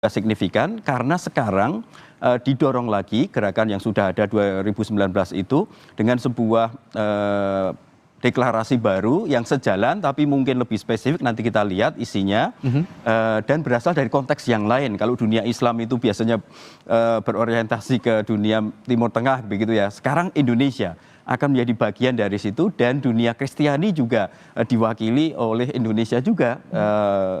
signifikan karena sekarang didorong lagi gerakan yang sudah ada 2019 itu dengan sebuah deklarasi baru yang sejalan tapi mungkin lebih spesifik, nanti kita lihat isinya, dan berasal dari konteks yang lain. Kalau dunia Islam itu biasanya berorientasi ke dunia Timur Tengah begitu ya, sekarang Indonesia akan menjadi bagian dari situ, dan dunia Kristiani juga diwakili oleh Indonesia juga.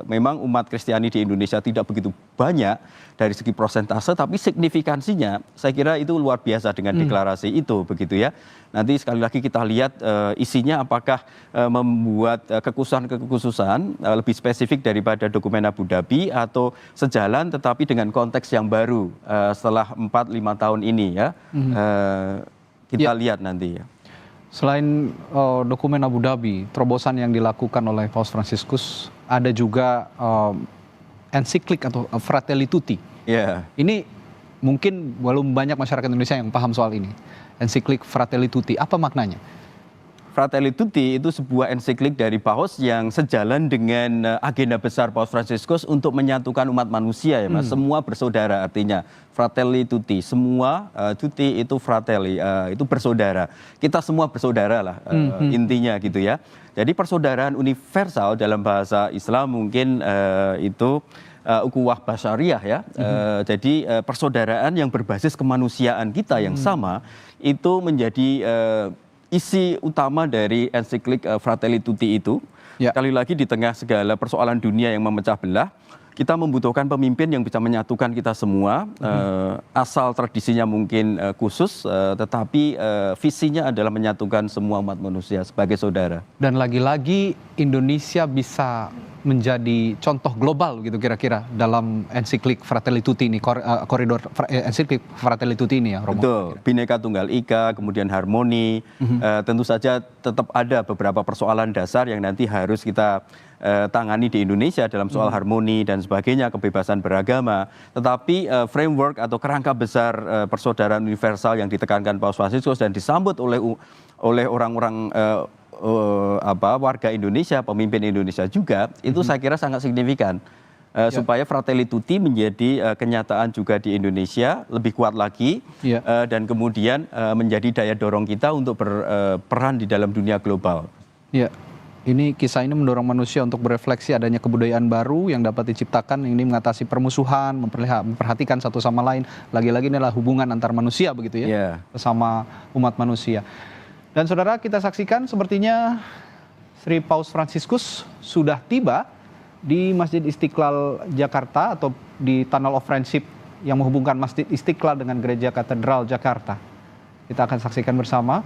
Memang umat Kristiani di Indonesia tidak begitu banyak dari segi persentase, tapi signifikansinya saya kira itu luar biasa dengan deklarasi itu begitu ya. Nanti sekali lagi kita lihat isinya apakah membuat kekhususan lebih spesifik daripada dokumen Abu Dhabi atau sejalan tetapi dengan konteks yang baru setelah 4-5 tahun ini ya. Kita lihat nanti ya. Selain dokumen Abu Dhabi, terobosan yang dilakukan oleh Paus Fransiskus, ada juga ensiklik atau Fratelli Tutti. Ini mungkin belum banyak masyarakat Indonesia yang paham soal ini. Ensiklik Fratelli Tutti, apa maknanya? Fratelli Tutti itu sebuah ensiklik dari Paus yang sejalan dengan agenda besar Paus Fransiskus untuk menyatukan umat manusia ya Mas. Semua bersaudara artinya Fratelli Tutti, semua Tutti itu Fratelli, itu bersaudara. Kita semua bersaudara lah intinya gitu ya. Jadi persaudaraan universal dalam bahasa Islam mungkin itu ukhuwah basyariah ya. Jadi persaudaraan yang berbasis kemanusiaan kita yang sama itu menjadi isi utama dari ensiklik Fratelli Tutti itu. Sekali lagi di tengah segala persoalan dunia yang memecah belah, kita membutuhkan pemimpin yang bisa menyatukan kita semua. Asal tradisinya mungkin khusus, tetapi visinya adalah menyatukan semua umat manusia sebagai saudara. Dan lagi-lagi Indonesia bisa menjadi contoh global gitu kira-kira dalam ensiklik Fratelli Tutti ini, koridor ensiklik Fratelli Tutti ini ya, Romo. Betul, Bhinneka Tunggal Ika, kemudian harmoni, tentu saja tetap ada beberapa persoalan dasar yang nanti harus kita tangani di Indonesia dalam soal harmoni dan sebagainya, kebebasan beragama. Tetapi framework atau kerangka besar persaudaraan universal yang ditekankan Paus Fransiskus dan disambut oleh orang-orang warga Indonesia, pemimpin Indonesia juga, itu saya kira sangat signifikan. Supaya Fratelli Tutti menjadi kenyataan juga di Indonesia lebih kuat lagi, dan kemudian menjadi daya dorong kita untuk berperan di dalam dunia global. Ini kisah ini mendorong manusia untuk berefleksi adanya kebudayaan baru yang dapat diciptakan, ini mengatasi permusuhan, memperhatikan satu sama lain. Lagi-lagi ini adalah hubungan antar manusia begitu ya, bersama umat manusia. Dan saudara, kita saksikan sepertinya Sri Paus Fransiskus sudah tiba di Masjid Istiqlal Jakarta atau di Tunnel of Friendship yang menghubungkan Masjid Istiqlal dengan Gereja Katedral Jakarta. Kita akan saksikan bersama.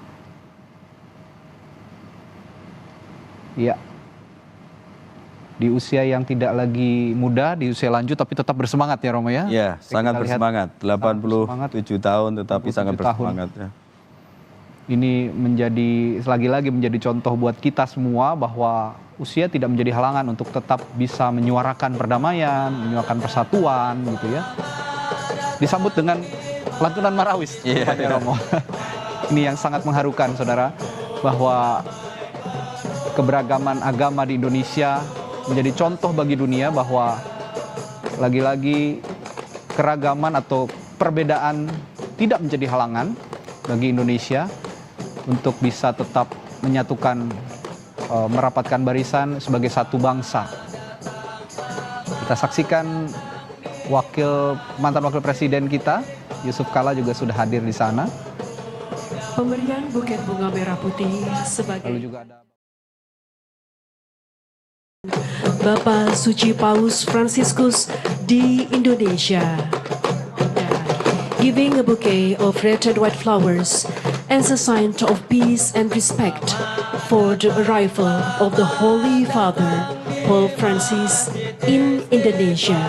Ya, di usia yang tidak lagi muda, di usia lanjut tapi tetap bersemangat ya Romo ya? Ya, sangat bersemangat. 87 tahun tetapi sangat bersemangat ya. Ini menjadi lagi-lagi menjadi contoh buat kita semua bahwa usia tidak menjadi halangan untuk tetap bisa menyuarakan perdamaian, menyuarakan persatuan gitu ya. Disambut dengan lantunan marawis, Romo. Ini yang sangat mengharukan saudara, bahwa keberagaman agama di Indonesia menjadi contoh bagi dunia bahwa lagi-lagi keragaman atau perbedaan tidak menjadi halangan bagi Indonesia untuk bisa tetap menyatukan, merapatkan barisan sebagai satu bangsa. Kita saksikan mantan wakil presiden kita, Yusuf Kala juga sudah hadir di sana. Pemberian buket bunga merah putih sebagai Lalu juga ada Bapak Suci Paus Fransiskus di Indonesia. Giving a bouquet of red and white flowers as a sign of peace and respect for the arrival of the Holy Father, Pope Francis, in Indonesia.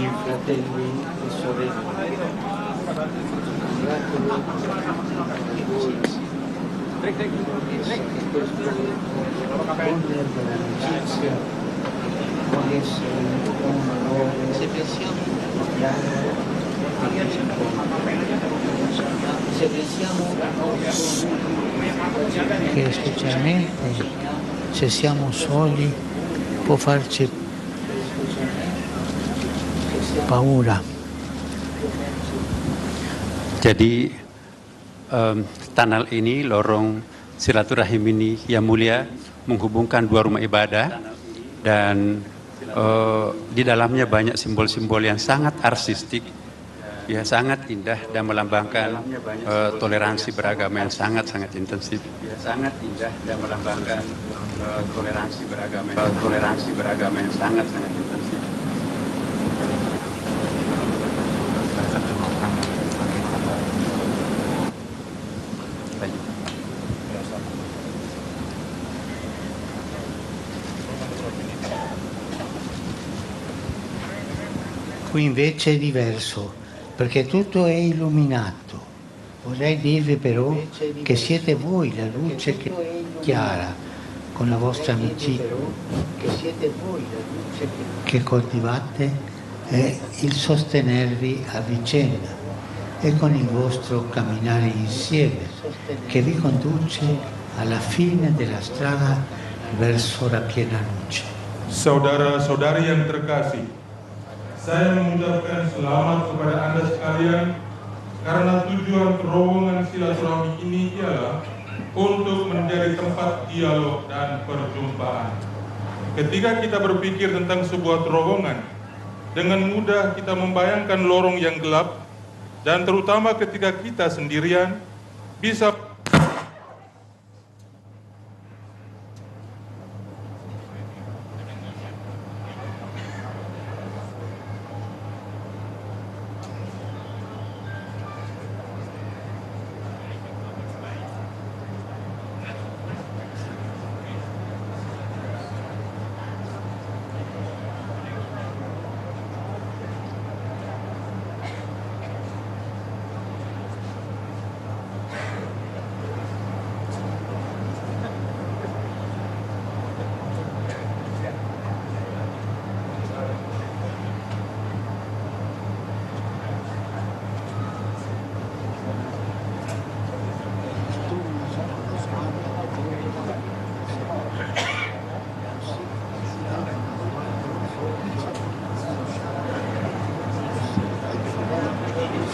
Cari fratelli e sorelle, miracolo di voi, che questo wonder dell'amicizia può essere un valore se pensiamo che specialmente se siamo soli può farci paura. Jadi tunnel ini, lorong silaturahim ini yang mulia menghubungkan dua rumah ibadah dan di dalamnya banyak simbol-simbol yang sangat artistik, ya sangat indah dan melambangkan toleransi beragama yang sangat-sangat intensif. Ya, sangat indah dan melambangkan toleransi beragama yang sangat-sangat intensif. Qui invece è diverso, perché tutto è illuminato. Vorrei dirvi però che siete voi la luce che chiara, con la vostra amicizia, che coltivate e il sostenervi a vicenda e con il vostro camminare insieme, che vi conduce alla fine della strada verso la piena luce. Saudara-saudari yang terkasih, saya mengucapkan selamat kepada Anda sekalian karena tujuan terowongan silaturahmi ini ialah untuk menjadi tempat dialog dan perjumpaan. Ketika kita berpikir tentang sebuah terowongan, dengan mudah kita membayangkan lorong yang gelap, dan terutama ketika kita sendirian, bisa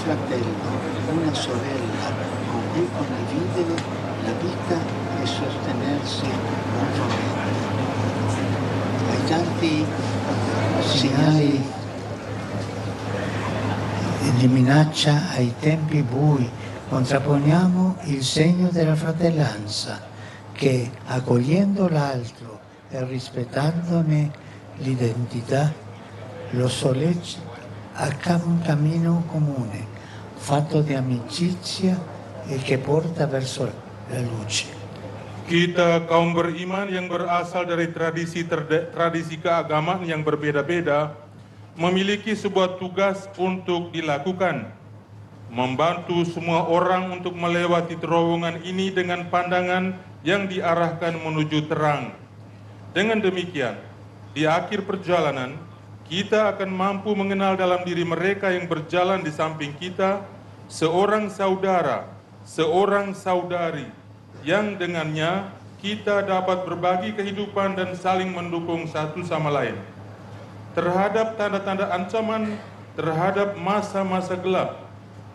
fratello, una sorella con cui condividere la vita e sostenersi mutuamente. Ai tanti segnali di minaccia, ai tempi bui, contrapponiamo il segno della fratellanza che, accogliendo l'altro e rispettandone l'identità, lo sollecita a un cammino comune, fatto di amicizia e che porta verso la luce. kita kaum beriman yang berasal dari tradisi keagamaan yang berbeda-beda memiliki sebuah tugas untuk dilakukan, membantu semua orang untuk melewati terowongan ini dengan pandangan yang diarahkan menuju terang. Dengan demikian, di akhir perjalanan, kita akan mampu mengenal dalam diri mereka yang berjalan di samping kita seorang saudara, seorang saudari yang dengannya kita dapat berbagi kehidupan dan saling mendukung satu sama lain. Terhadap tanda-tanda ancaman, terhadap masa-masa gelap,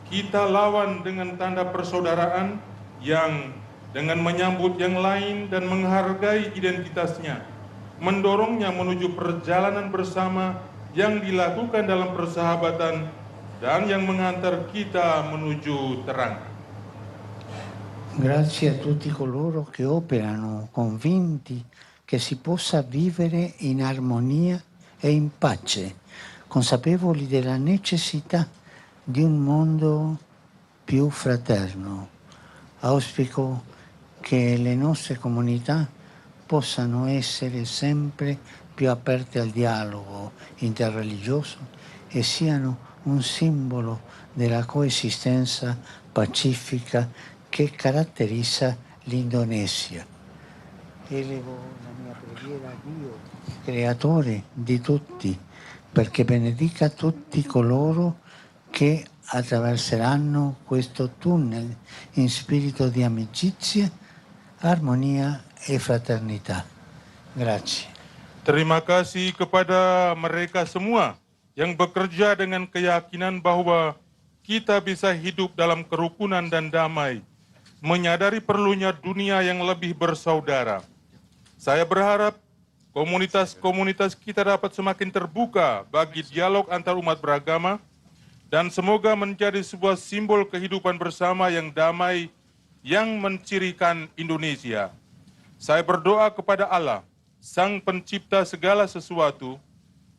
kita lawan dengan tanda persaudaraan yang dengan menyambut yang lain dan menghargai identitasnya, mendorongnya menuju perjalanan bersama yang dilakukan dalam persahabatan dan yang mengantar kita menuju terang. Grazie a tutti coloro che operano convinti che si possa vivere in armonia e in pace, consapevoli della necessità di un mondo più fraterno. Auspico che le nostre comunità possano essere sempre più aperte al dialogo interreligioso e siano un simbolo della coesistenza pacifica che caratterizza l'Indonesia. Elevo la mia preghiera a Dio, creatore di tutti, perché benedica tutti coloro che attraverseranno questo tunnel in spirito di amicizia, armonia e fraternità. Grazie. Terima kasih kepada mereka semua yang bekerja dengan keyakinan bahwa kita bisa hidup dalam kerukunan dan damai, menyadari perlunya dunia yang lebih bersaudara. Saya berharap komunitas-komunitas kita dapat semakin terbuka bagi dialog antar umat beragama dan semoga menjadi sebuah simbol kehidupan bersama yang damai yang mencirikan Indonesia. Saya berdoa kepada Allah, Sang Pencipta segala sesuatu,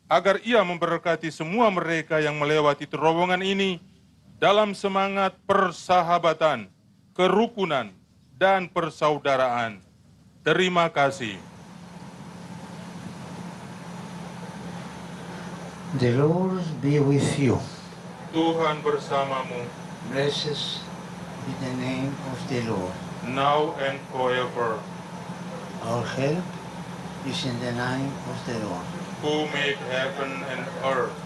agar Ia memberkati semua mereka yang melewati terowongan ini dalam semangat persahabatan, kerukunan, dan persaudaraan. Terima kasih. The Lord be with you. Tuhan bersamamu, Blessed be the name of the Lord. now and forever, Our help is in the name of the Lord. who made heaven and earth.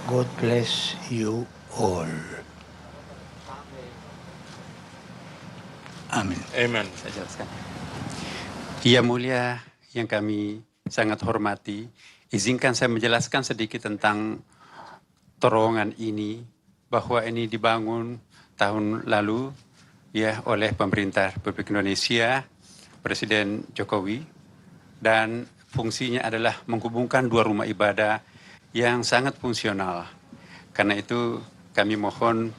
God bless you all. Amin. Amen. Saya jelaskan. Yang mulia yang kami sangat hormati, izinkan saya menjelaskan sedikit tentang terowongan ini, bahwa ini dibangun tahun lalu ya oleh pemerintah Republik Indonesia, Presiden Jokowi, dan fungsinya adalah menghubungkan dua rumah ibadah yang sangat fungsional. Karena itu kami mohon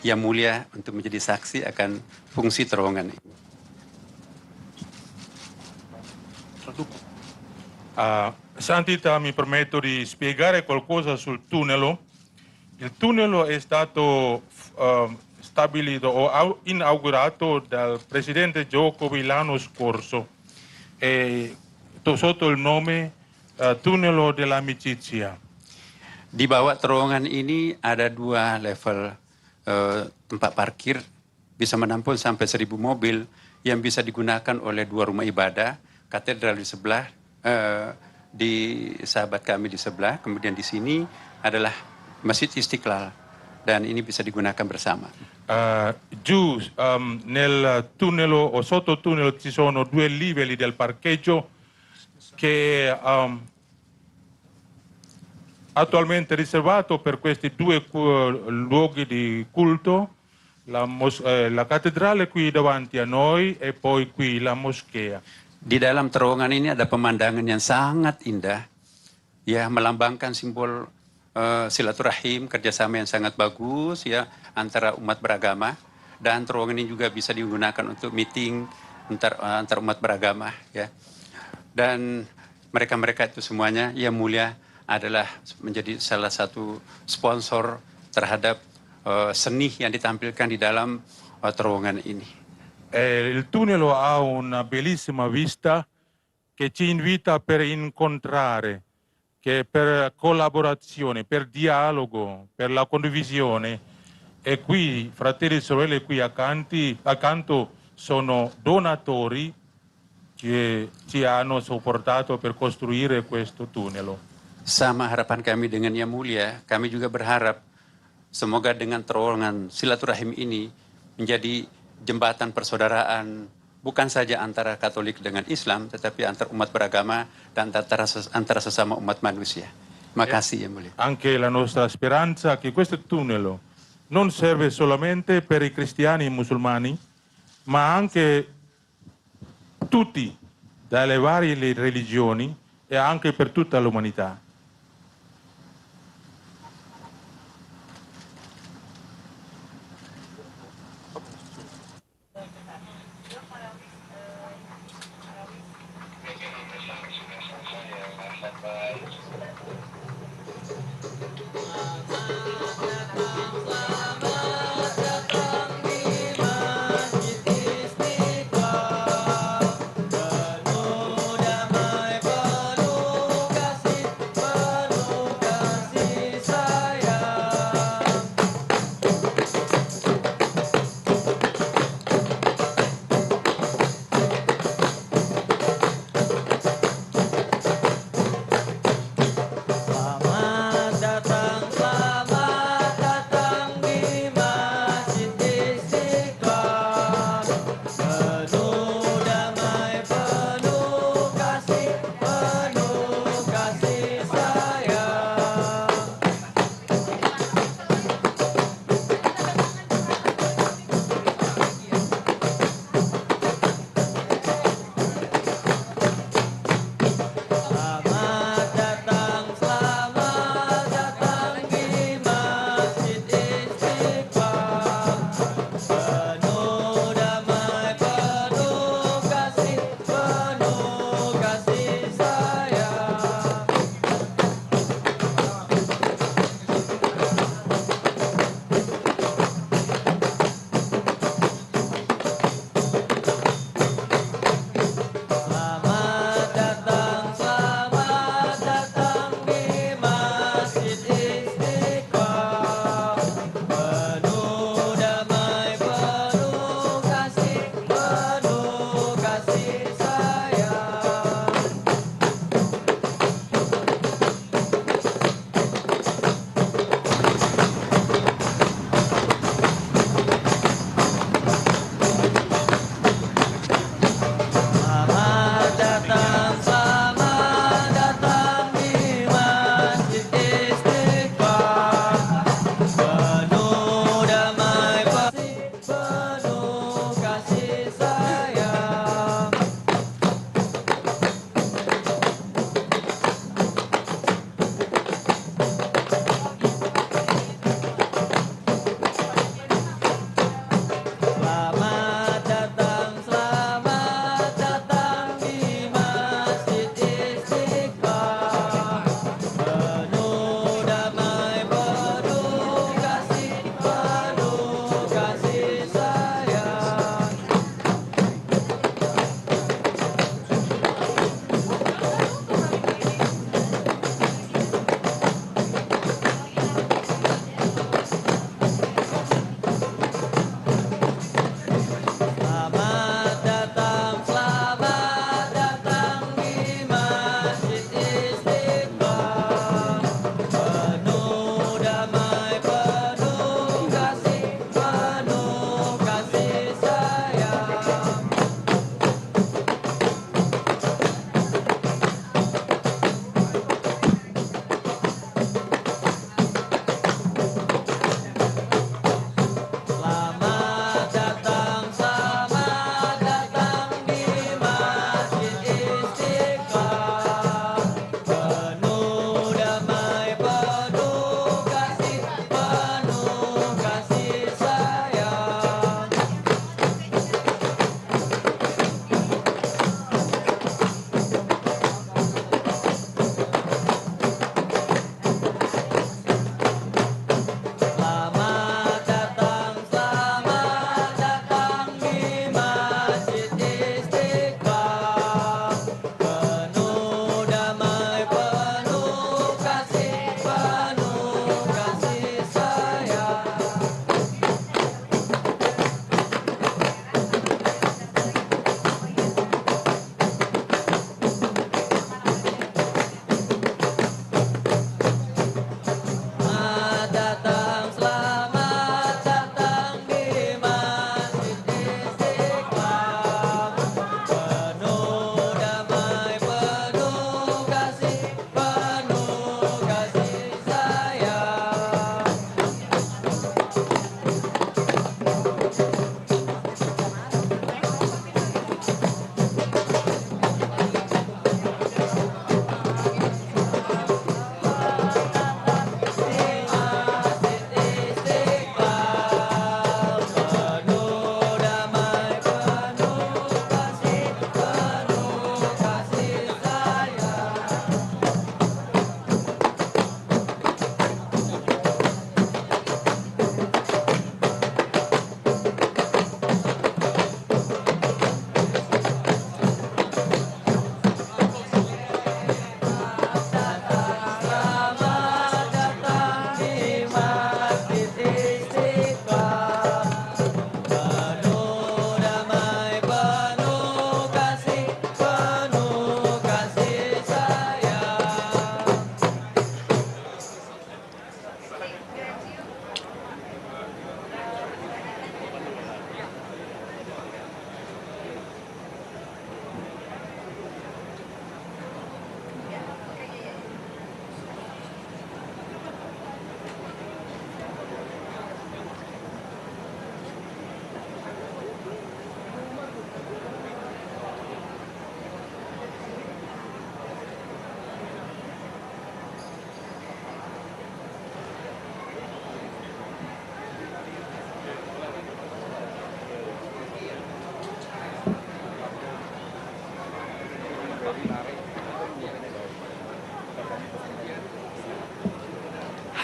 Yang Mulia untuk menjadi saksi akan fungsi terowongan ini. Santità, mi permetto di spiegare qualcosa sul tunnel. Il tunnel è stato stabilito o inaugurato dal Presidente Jokowi l'anno scorso sotto il nome Tunnel dell'Amicizia. Di bawah terowongan ini ada dua level tempat parkir, bisa menampung sampai 1.000 mobil yang bisa digunakan oleh dua rumah ibadah, katedral di sebelah, di sahabat kami di sebelah, kemudian di sini adalah Masjid Istiqlal, dan ini bisa digunakan bersama. Giù nel tunnel o sotto tunnel ci sono due livelli del parcheggio che attualmente riservato per questi due luoghi di culto, la cattedrale qui davanti a noi e poi qui la moschea. Di dalam terowongan ini ada pemandangan yang sangat indah, ya, melambangkan simbol silaturahim, kerjasama yang sangat bagus ya antara umat beragama, dan terowongan ini juga bisa digunakan untuk meeting antar umat beragama ya. Dan mereka-mereka itu semuanya Yang Mulia adalah menjadi salah satu sponsor terhadap seni yang ditampilkan di dalam terowongan ini. Il tunnel ha una bellissima vista che ci invita per incontrare, che per collaborazione, per dialogo, per la condivisione. E qui, fratelli e sorelle qui accanto sono donatori che ci hanno supportato per costruire questo tunnel. Sama harapan kami dengan Yang Mulia, kami juga berharap semoga dengan terowongan silaturahim ini menjadi jembatan persaudaraan, bukan saja antara Katolik dengan Islam, tetapi antar umat beragama dan antara sesama umat manusia. Terima kasih Yang Mulia. Anche la nostra speranza che questo tunnel non serve solamente per i cristiani e i musulmani, ma anche tutti, dalle varie religioni e anche per tutta l'umanità.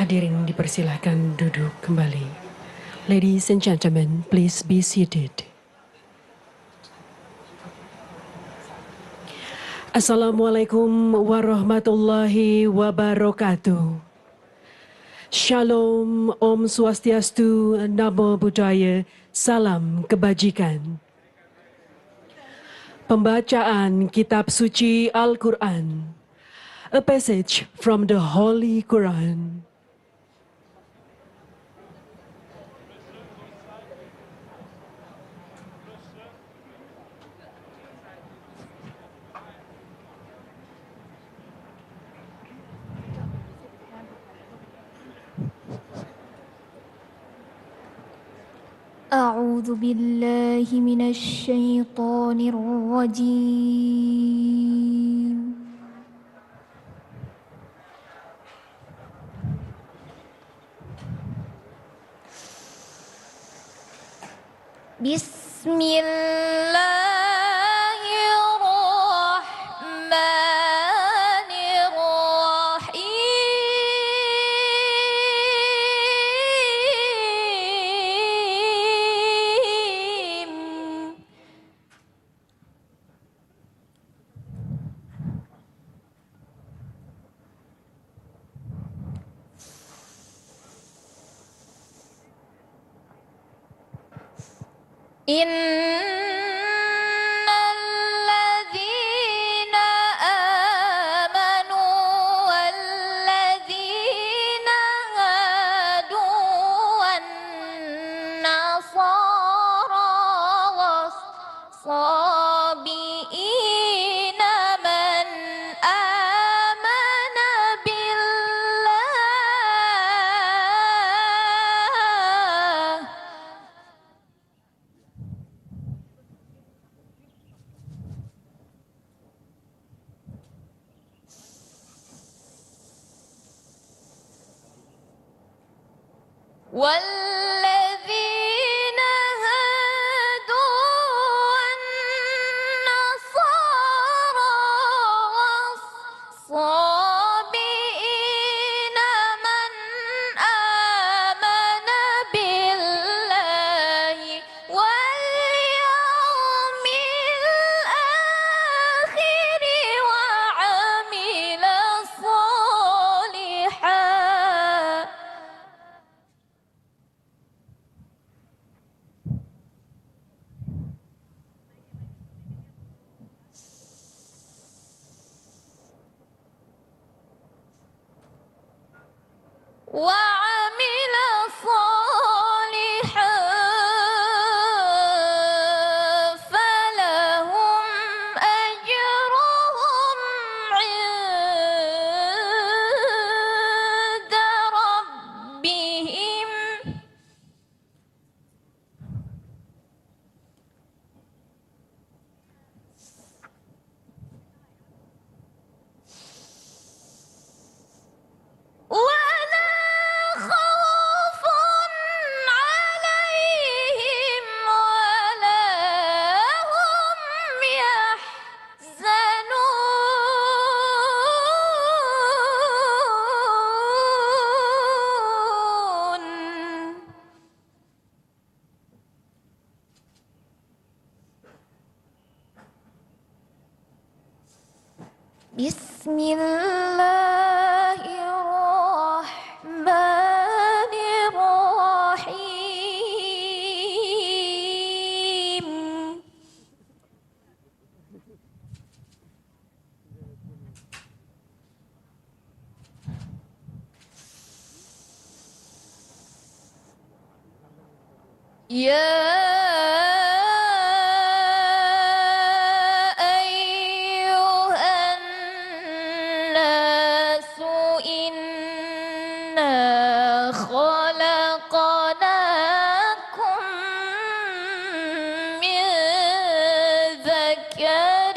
Hadirin dipersilahkan duduk kembali. Ladies and gentlemen, please be seated. Assalamualaikum warahmatullahi wabarakatuh. Shalom, Om Swastiastu, Namo Buddhaya, Salam Kebajikan. Pembacaan Kitab Suci Al-Quran. A passage from the Holy Quran. أعوذ بالله من الشيطان الرجيم بسم الله الرحمن الرحيم إن الذين آمنوا والذين هادوا والنصارى والصابئين من آمن بالله والذين هادوا والنصارى والصابئين من آمن بالله واليوم الآخر وعمل صالحا وعمل صالحا فلهم أجرهم عند ربهم ولا خوف عليهم ولا هم يحزنون بسم الله الرحمن الرحيم يا أيها الناس إنا خلقناكم من ذكر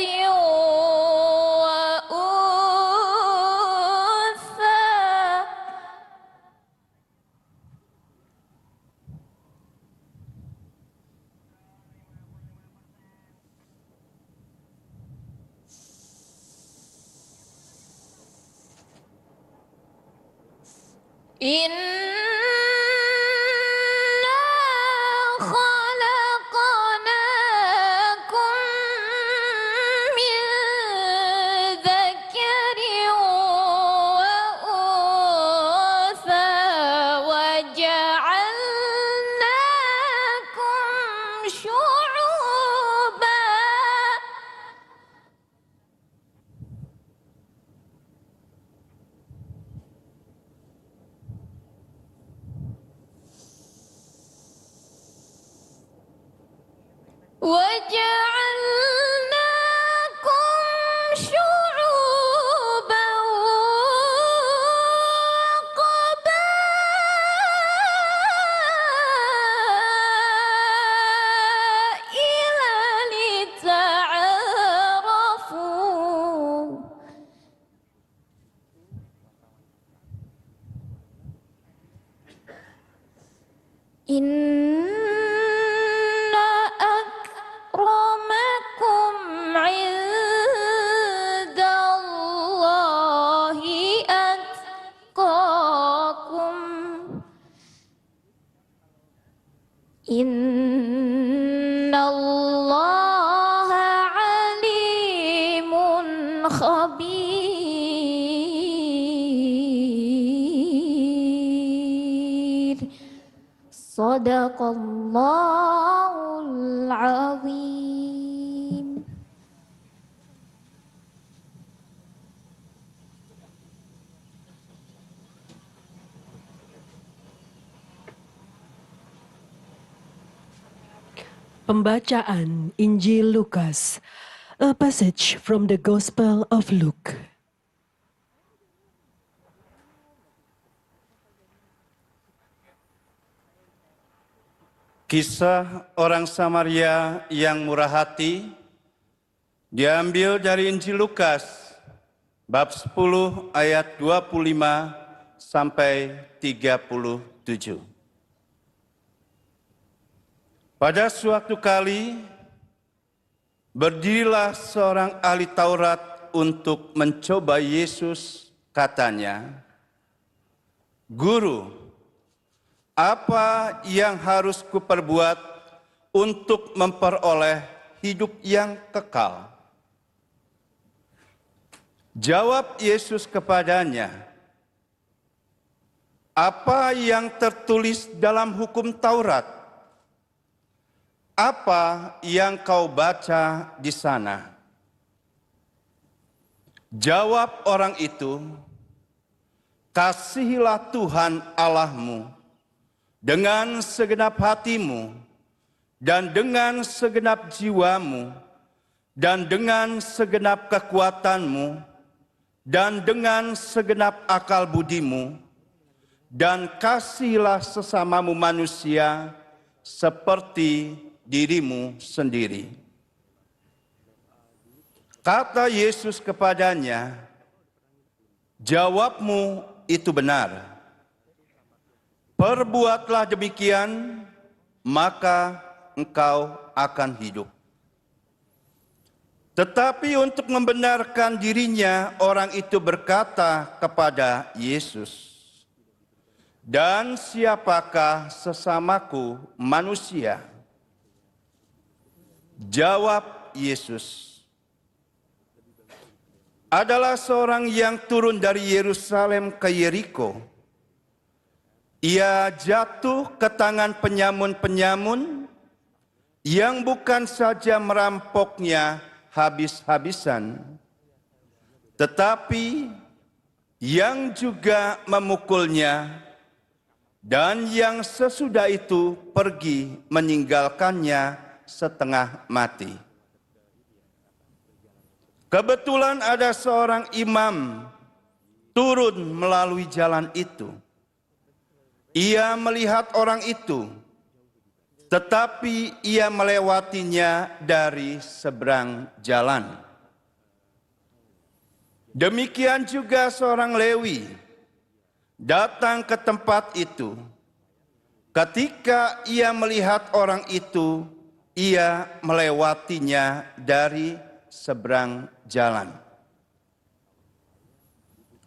وأنثى إنا خلقناكم من ذكر وأنثى وجعلناكم شعوبا وجعلناكم شعوبا وقبائل لتعارفوا إن أكرمكم عند الله أتقاكم إن الله عليم خبير صدق الله العظيم. Pembacaan Injil Lukas, a passage from the Gospel of Luke. Kisah orang Samaria yang murah hati diambil dari Injil Lukas bab 10 ayat 25 sampai 37. Pada suatu kali berdirilah seorang ahli Taurat untuk mencoba Yesus, katanya, "Guru, apa yang harus kuperbuat untuk memperoleh hidup yang kekal?" Jawab Yesus kepadanya, "Apa yang tertulis dalam hukum Taurat? Apa yang kau baca di sana?" Jawab orang itu, "Kasihilah Tuhan Allahmu dengan segenap hatimu, dan dengan segenap jiwamu, dan dengan segenap kekuatanmu, dan dengan segenap akal budimu, dan kasihilah sesamamu manusia seperti dirimu sendiri." Kata Yesus kepadanya, "Jawabmu itu benar. Perbuatlah demikian, maka engkau akan hidup." Tetapi untuk membenarkan dirinya, orang itu berkata kepada Yesus, "Dan siapakah sesamaku manusia?" Jawab Yesus, "Adalah seorang yang turun dari Yerusalem ke Yeriko. Ia jatuh ke tangan penyamun-penyamun yang bukan saja merampoknya habis-habisan, tetapi yang juga memukulnya, dan yang sesudah itu pergi meninggalkannya setengah mati. Kebetulan ada seorang imam turun melalui jalan itu. Ia melihat orang itu, tetapi ia melewatinya dari seberang jalan. Demikian juga seorang Lewi datang ke tempat itu. Ketika ia melihat orang itu, ia melewatinya dari seberang jalan.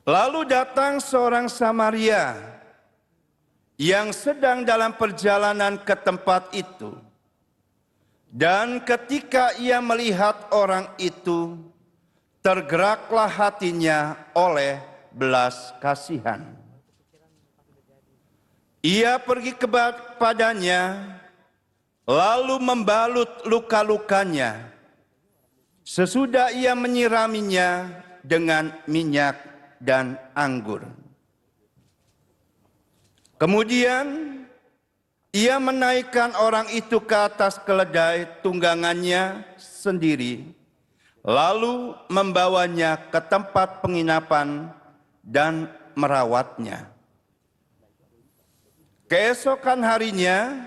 Lalu datang seorang Samaria yang sedang dalam perjalanan ke tempat itu. Dan ketika ia melihat orang itu, tergeraklah hatinya oleh belas kasihan. Ia pergi kepadanya, lalu membalut luka-lukanya. Sesudah ia menyiraminya dengan minyak dan anggur. Kemudian ia menaikkan orang itu ke atas keledai tunggangannya sendiri, lalu membawanya ke tempat penginapan dan merawatnya. Keesokan harinya,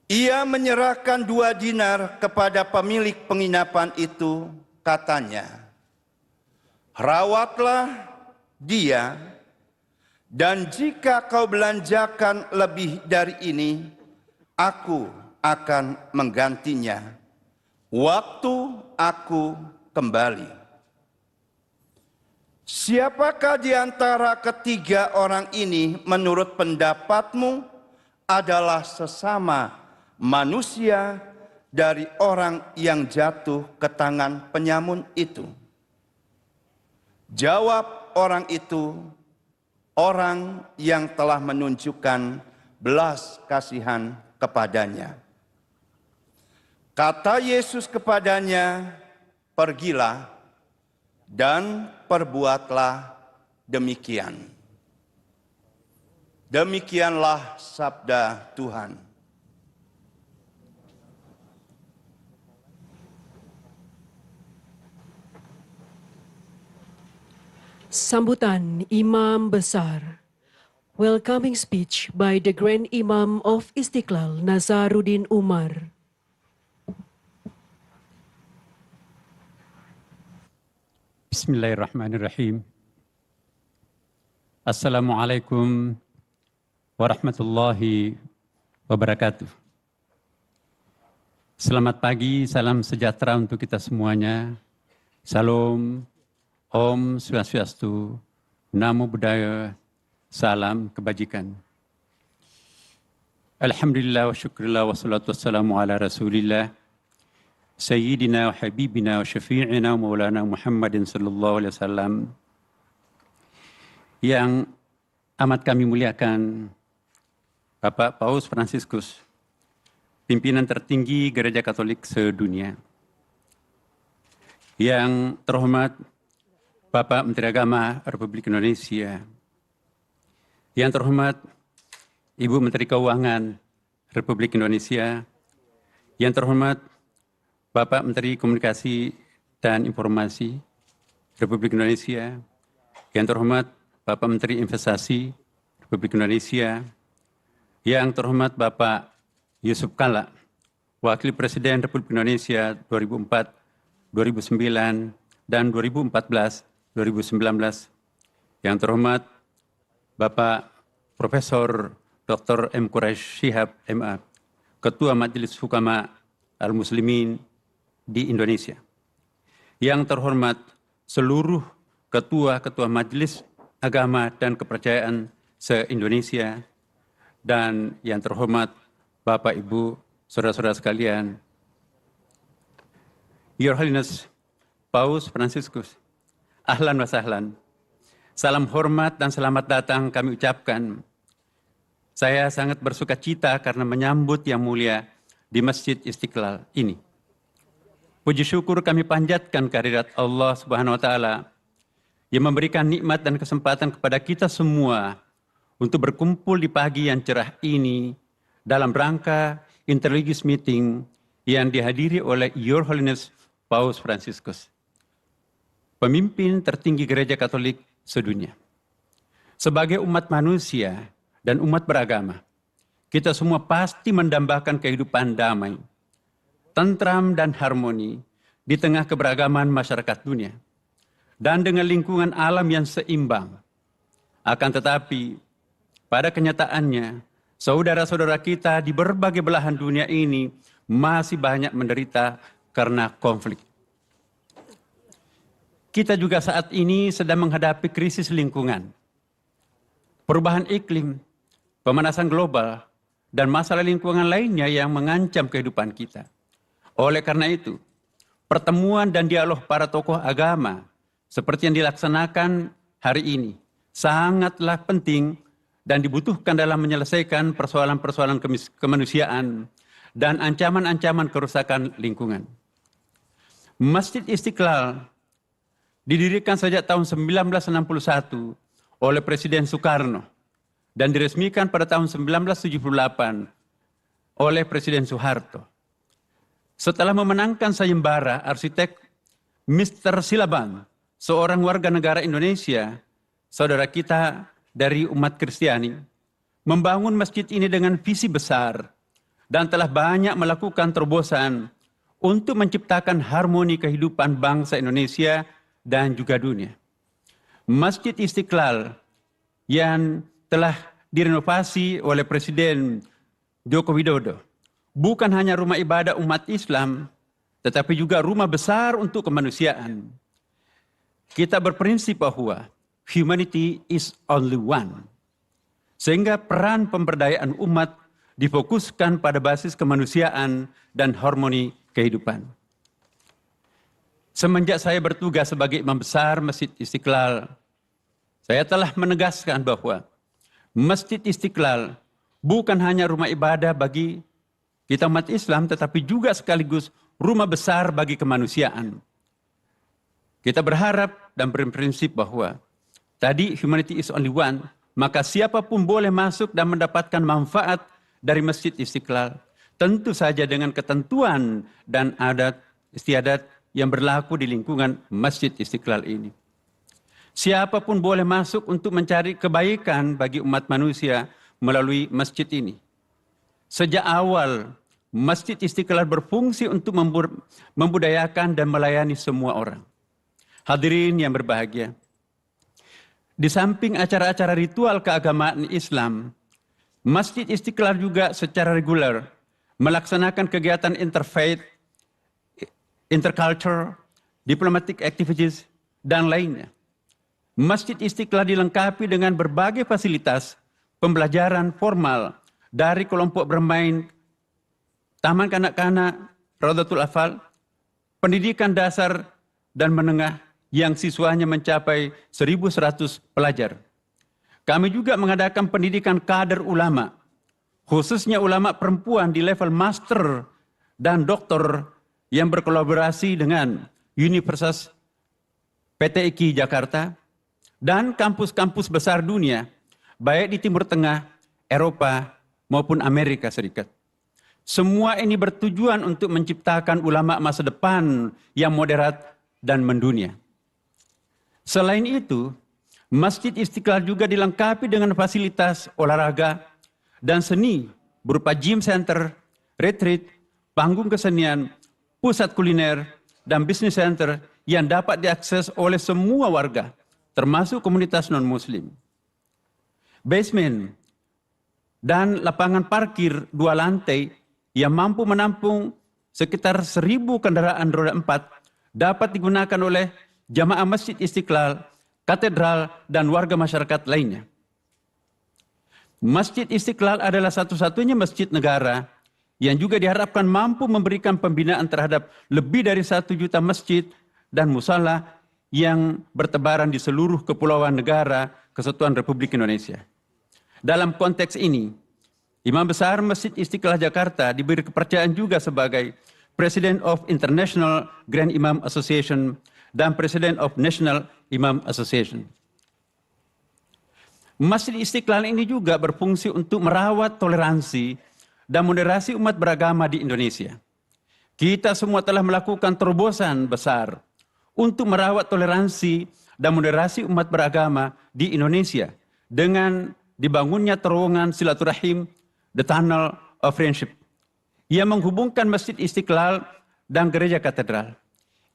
ia menyerahkan 2 dinar kepada pemilik penginapan itu, katanya, "Rawatlah dia, dan jika kau belanjakan lebih dari ini, aku akan menggantinya waktu aku kembali." Siapakah di antara ketiga orang ini menurut pendapatmu adalah sesama manusia dari orang yang jatuh ke tangan penyamun itu? Jawab orang itu, orang yang telah menunjukkan belas kasihan kepadanya. Kata Yesus kepadanya, "Pergilah dan perbuatlah demikian." Demikianlah sabda Tuhan. Sambutan Imam Besar. Welcoming speech by the Grand Imam of Istiqlal, Nazaruddin Umar. Bismillahirrahmanirrahim. Assalamualaikum warahmatullahi wabarakatuh. Selamat pagi, salam sejahtera untuk kita semuanya. Salam, Om Swastiastu, Namo Buddhaya, salam kebajikan. Alhamdulillah wa syukurillah wa salatu wassalamu ala rasulillah Sayyidina wa habibina wa syafi'ina wa maulana Muhammadin sallallahu alaihi wasallam. Yang amat kami muliakan Bapak Paus Fransiskus, pimpinan tertinggi Gereja Katolik sedunia. Yang terhormat Bapak Menteri Agama Republik Indonesia, yang terhormat Ibu Menteri Keuangan Republik Indonesia, yang terhormat Bapak Menteri Komunikasi dan Informasi Republik Indonesia, yang terhormat Bapak Menteri Investasi Republik Indonesia, yang terhormat Bapak Yusuf Kalla, Wakil Presiden Republik Indonesia 2004, 2009, dan 2014-2019, yang terhormat Bapak Profesor Dr. M. Quraish Shihab, MA, Ketua Majelis Hukama Al-Muslimin di Indonesia, yang terhormat seluruh ketua-ketua Majelis Agama dan Kepercayaan se-Indonesia, dan yang terhormat Bapak, Ibu, saudara-saudara sekalian, Your Holiness Paus Fransiskus, ahlan wa sahlan. Salam hormat dan selamat datang kami ucapkan. Saya sangat bersuka cita karena menyambut yang mulia di Masjid Istiqlal ini. Puji syukur kami panjatkan kehadirat Allah Subhanahu wa taala yang memberikan nikmat dan kesempatan kepada kita semua untuk berkumpul di pagi yang cerah ini dalam rangka interreligious meeting yang dihadiri oleh Your Holiness Paus Fransiskus, pemimpin tertinggi Gereja Katolik sedunia. Sebagai umat manusia dan umat beragama, kita semua pasti mendambakan kehidupan damai, tentram dan harmoni di tengah keberagaman masyarakat dunia dan dengan lingkungan alam yang seimbang. Akan tetapi, pada kenyataannya, saudara-saudara kita di berbagai belahan dunia ini masih banyak menderita karena konflik. Kita juga saat ini sedang menghadapi krisis lingkungan. perubahan iklim, pemanasan global, dan masalah lingkungan lainnya yang mengancam kehidupan kita. Oleh karena itu, pertemuan dan dialog para tokoh agama seperti yang dilaksanakan hari ini sangatlah penting dan dibutuhkan dalam menyelesaikan persoalan-persoalan kemanusiaan dan ancaman-ancaman kerusakan lingkungan. Masjid Istiqlal didirikan sejak tahun 1961 oleh Presiden Soekarno dan diresmikan pada tahun 1978 oleh Presiden Soeharto. Setelah memenangkan sayembara arsitek Mr. Silaban, seorang warga negara Indonesia, saudara kita dari umat Kristiani, membangun masjid ini dengan visi besar dan telah banyak melakukan terobosan untuk menciptakan harmoni kehidupan bangsa Indonesia dan juga dunia. Masjid Istiqlal yang telah direnovasi oleh Presiden Joko Widodo bukan hanya rumah ibadah umat Islam, tetapi juga rumah besar untuk kemanusiaan. Kita berprinsip bahwa humanity is only one. Sehingga peran pemberdayaan umat difokuskan pada basis kemanusiaan dan harmoni kehidupan. Semenjak saya bertugas sebagai imam besar Masjid Istiqlal, saya telah menegaskan bahwa Masjid Istiqlal bukan hanya rumah ibadah bagi kita umat Islam, tetapi juga sekaligus rumah besar bagi kemanusiaan. Kita berharap dan berprinsip bahwa tadi humanity is only one, maka siapapun boleh masuk dan mendapatkan manfaat dari Masjid Istiqlal. Tentu saja dengan ketentuan dan adat istiadat yang berlaku di lingkungan Masjid Istiqlal ini. Siapapun boleh masuk untuk mencari kebaikan bagi umat manusia melalui masjid ini. Sejak awal, Masjid Istiqlal berfungsi untuk membudayakan dan melayani semua orang. Hadirin yang berbahagia, di samping acara-acara ritual keagamaan Islam, Masjid Istiqlal juga secara reguler melaksanakan kegiatan interfaith, interculture, diplomatic activities, dan lainnya. Masjid Istiqlal dilengkapi dengan berbagai fasilitas pembelajaran formal dari kelompok bermain, taman kanak-kanak, Raudatul Atfal, pendidikan dasar dan menengah yang siswanya mencapai 1.100 pelajar. Kami juga mengadakan pendidikan kader ulama, khususnya ulama perempuan di level master dan doktor yang berkolaborasi dengan Universitas PTIK Jakarta dan kampus-kampus besar dunia, baik di Timur Tengah, Eropa, maupun Amerika Serikat. Semua ini bertujuan untuk menciptakan ulama masa depan yang moderat dan mendunia. Selain itu, Masjid Istiqlal juga dilengkapi dengan fasilitas olahraga dan seni berupa gym center, retreat, panggung kesenian, pusat kuliner, dan bisnis center yang dapat diakses oleh semua warga, termasuk komunitas non-muslim. Basement dan lapangan parkir 2 lantai yang mampu menampung sekitar 1.000 kendaraan roda 4 dapat digunakan oleh jamaah Masjid Istiqlal, katedral, dan warga masyarakat lainnya. Masjid Istiqlal adalah satu-satunya masjid negara yang juga diharapkan mampu memberikan pembinaan terhadap lebih dari 1 juta masjid dan musala yang bertebaran di seluruh kepulauan negara Kesatuan Republik Indonesia. Dalam konteks ini, Imam Besar Masjid Istiqlal Jakarta diberi kepercayaan juga sebagai President of International Grand Imam Association dan President of National Imam Association. Masjid Istiqlal ini juga berfungsi untuk merawat toleransi dan moderasi umat beragama di Indonesia. Kita semua telah melakukan terobosan besar untuk merawat toleransi dan moderasi umat beragama di Indonesia dengan dibangunnya terowongan silaturahim, the Tunnel of Friendship, yang menghubungkan Masjid Istiqlal dan Gereja Katedral.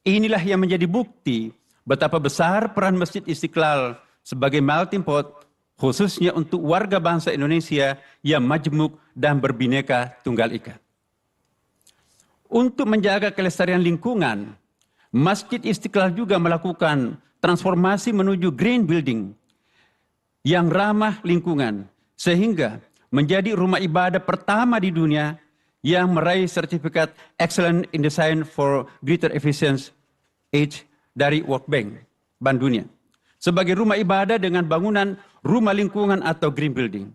Inilah yang menjadi bukti betapa besar peran Masjid Istiqlal sebagai melting pot, khususnya untuk warga bangsa Indonesia yang majmuk dan berbineka tunggal ika. Untuk menjaga kelestarian lingkungan, Masjid Istiqlal juga melakukan transformasi menuju green building yang ramah lingkungan, sehingga menjadi rumah ibadah pertama di dunia yang meraih sertifikat Excellent in Design for Greater Efficiency Age dari World Bank, Bank Dunia, sebagai rumah ibadah dengan bangunan rumah lingkungan atau green building.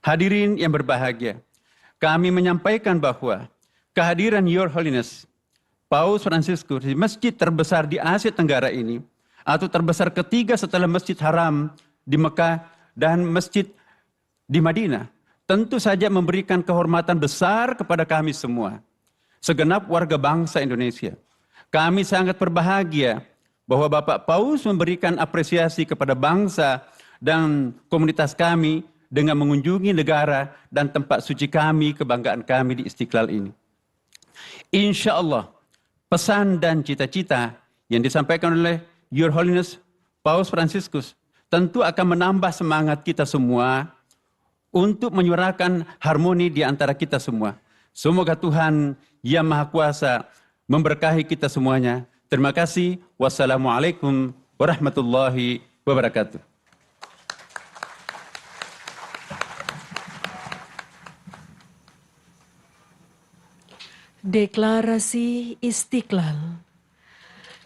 Hadirin yang berbahagia, kami menyampaikan bahwa kehadiran Your Holiness Paus Fransiskus di masjid terbesar di Asia Tenggara ini, atau terbesar ketiga setelah Masjid Haram di Mekah dan Masjid di Madinah, tentu saja memberikan kehormatan besar kepada kami semua, segenap warga bangsa Indonesia. Kami sangat berbahagia bahwa Bapak Paus memberikan apresiasi kepada bangsa dan komunitas kami dengan mengunjungi negara dan tempat suci kami, kebanggaan kami di Istiqlal ini. Insya Allah, pesan dan cita-cita yang disampaikan oleh Your Holiness Paus Fransiskus tentu akan menambah semangat kita semua untuk menyuarakan harmoni di antara kita semua. Semoga Tuhan Yang Maha Kuasa memberkahi kita semuanya. Terima kasih. Wassalamualaikum warahmatullahi wabarakatuh. Deklarasi Istiqlal.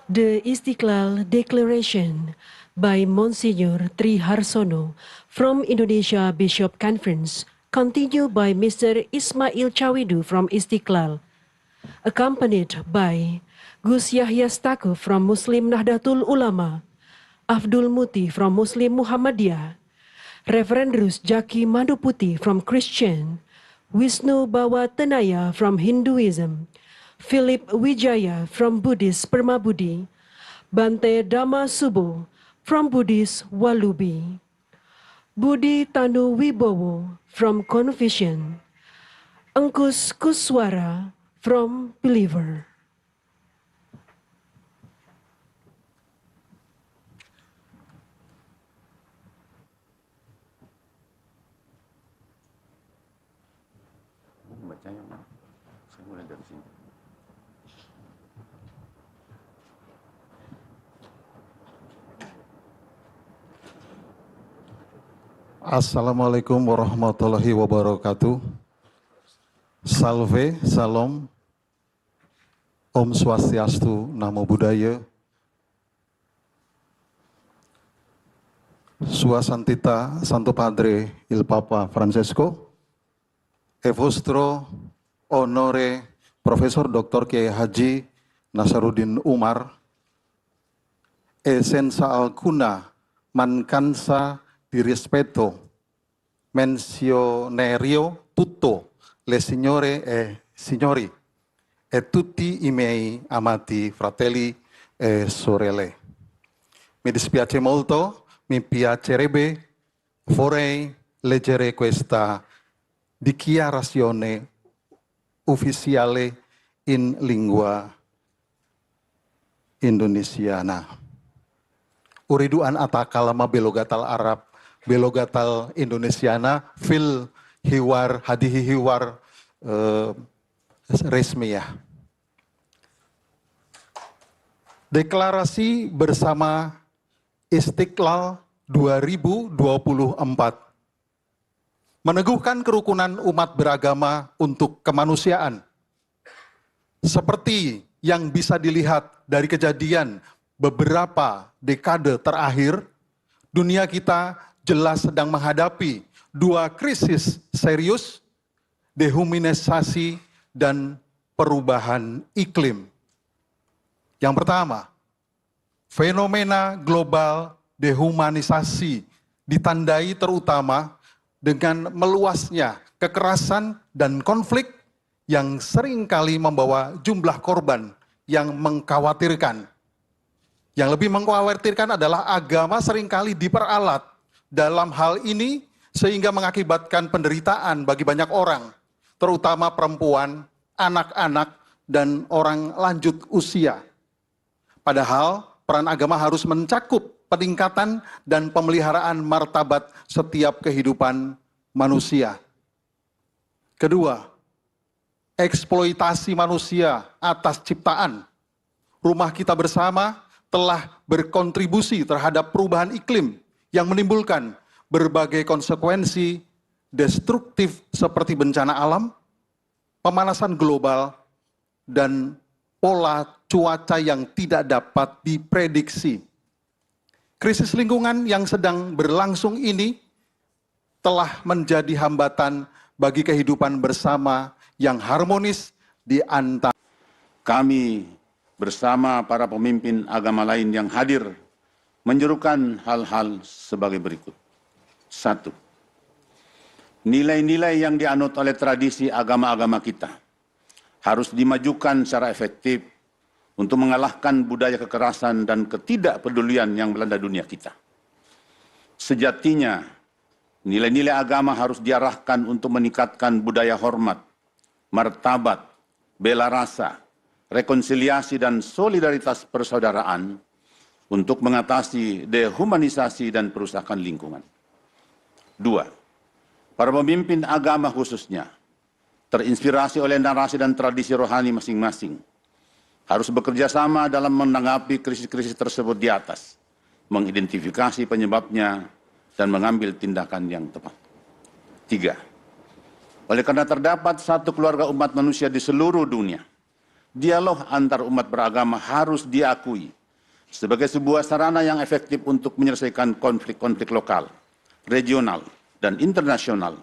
The Istiqlal Declaration by Monsignor Tri Harsono from Indonesia Bishop Conference, continued by Mr. Ismail Chawidu from Istiqlal, accompanied by Gus Yahya Stakuf from Muslim Nahdlatul Ulama, Abdul Muti from Muslim Muhammadiyah, Reverend Rus Jaki Manduputi from Christian, Wisnu Bawa Tenaya from Hinduism, Philip Wijaya from Buddhist Permabudi, Bante Dhamma Subo from Buddhist Walubi, Budi Tanu Wibowo from Confucian, Angkus Kuswara from Believer. Saya mulai dari sini. Assalamualaikum warahmatullahi wabarakatuh. Salve, salam, Om Swastiastu, Namo Buddhaya. Sua Santita, Santo Padre il Papa Francesco, e vostro onore Profesor Dr. Kiai Haji Nasaruddin Umar, e senza alcuna mancanza di rispetto menzionerio tutto le signore e signori e tutti i miei amati fratelli e sorelle. Mi dispiace molto, mi piacerebbe, vorrei leggere questa dichiarazione ufficiale in lingua indonesiana. Uridu an atakalama belogatal Arab, belogatal Indonesiana, fil hiwar, hadihi hiwar resmiyah. Deklarasi bersama Istiqlal 2024. Meneguhkan kerukunan umat beragama untuk kemanusiaan. Seperti yang bisa dilihat dari kejadian beberapa dekade terakhir, dunia kita jelas sedang menghadapi dua krisis serius, dehumanisasi dan perubahan iklim. Yang pertama, fenomena global dehumanisasi ditandai terutama dengan meluasnya kekerasan dan konflik yang seringkali membawa jumlah korban yang mengkhawatirkan. Yang lebih mengkhawatirkan adalah agama seringkali diperalat dalam hal ini sehingga mengakibatkan penderitaan bagi banyak orang, terutama perempuan, anak-anak, dan orang lanjut usia. Padahal peran agama harus mencakup peningkatan dan pemeliharaan martabat setiap kehidupan manusia. Kedua, eksploitasi manusia atas ciptaan. Rumah kita bersama telah berkontribusi terhadap perubahan iklim yang menimbulkan berbagai konsekuensi destruktif seperti bencana alam, pemanasan global, dan pola cuaca yang tidak dapat diprediksi. Krisis lingkungan yang sedang berlangsung ini telah menjadi hambatan bagi kehidupan bersama yang harmonis di antara kami bersama para pemimpin agama lain yang hadir menyerukan hal-hal sebagai berikut. 1. Nilai-nilai yang dianut oleh tradisi agama-agama kita harus dimajukan secara efektif untuk mengalahkan budaya kekerasan dan ketidakpedulian yang melanda dunia kita. Sejatinya, nilai-nilai agama harus diarahkan untuk meningkatkan budaya hormat, martabat, bela rasa, rekonsiliasi dan solidaritas persaudaraan untuk mengatasi dehumanisasi dan perusakan lingkungan. 2. Para pemimpin agama khususnya terinspirasi oleh narasi dan tradisi rohani masing-masing harus bekerja sama dalam menanggapi krisis-krisis tersebut di atas, mengidentifikasi penyebabnya, dan mengambil tindakan yang tepat. 3. Oleh karena terdapat satu keluarga umat manusia di seluruh dunia, dialog antar umat beragama harus diakui sebagai sebuah sarana yang efektif untuk menyelesaikan konflik-konflik lokal, regional, dan internasional,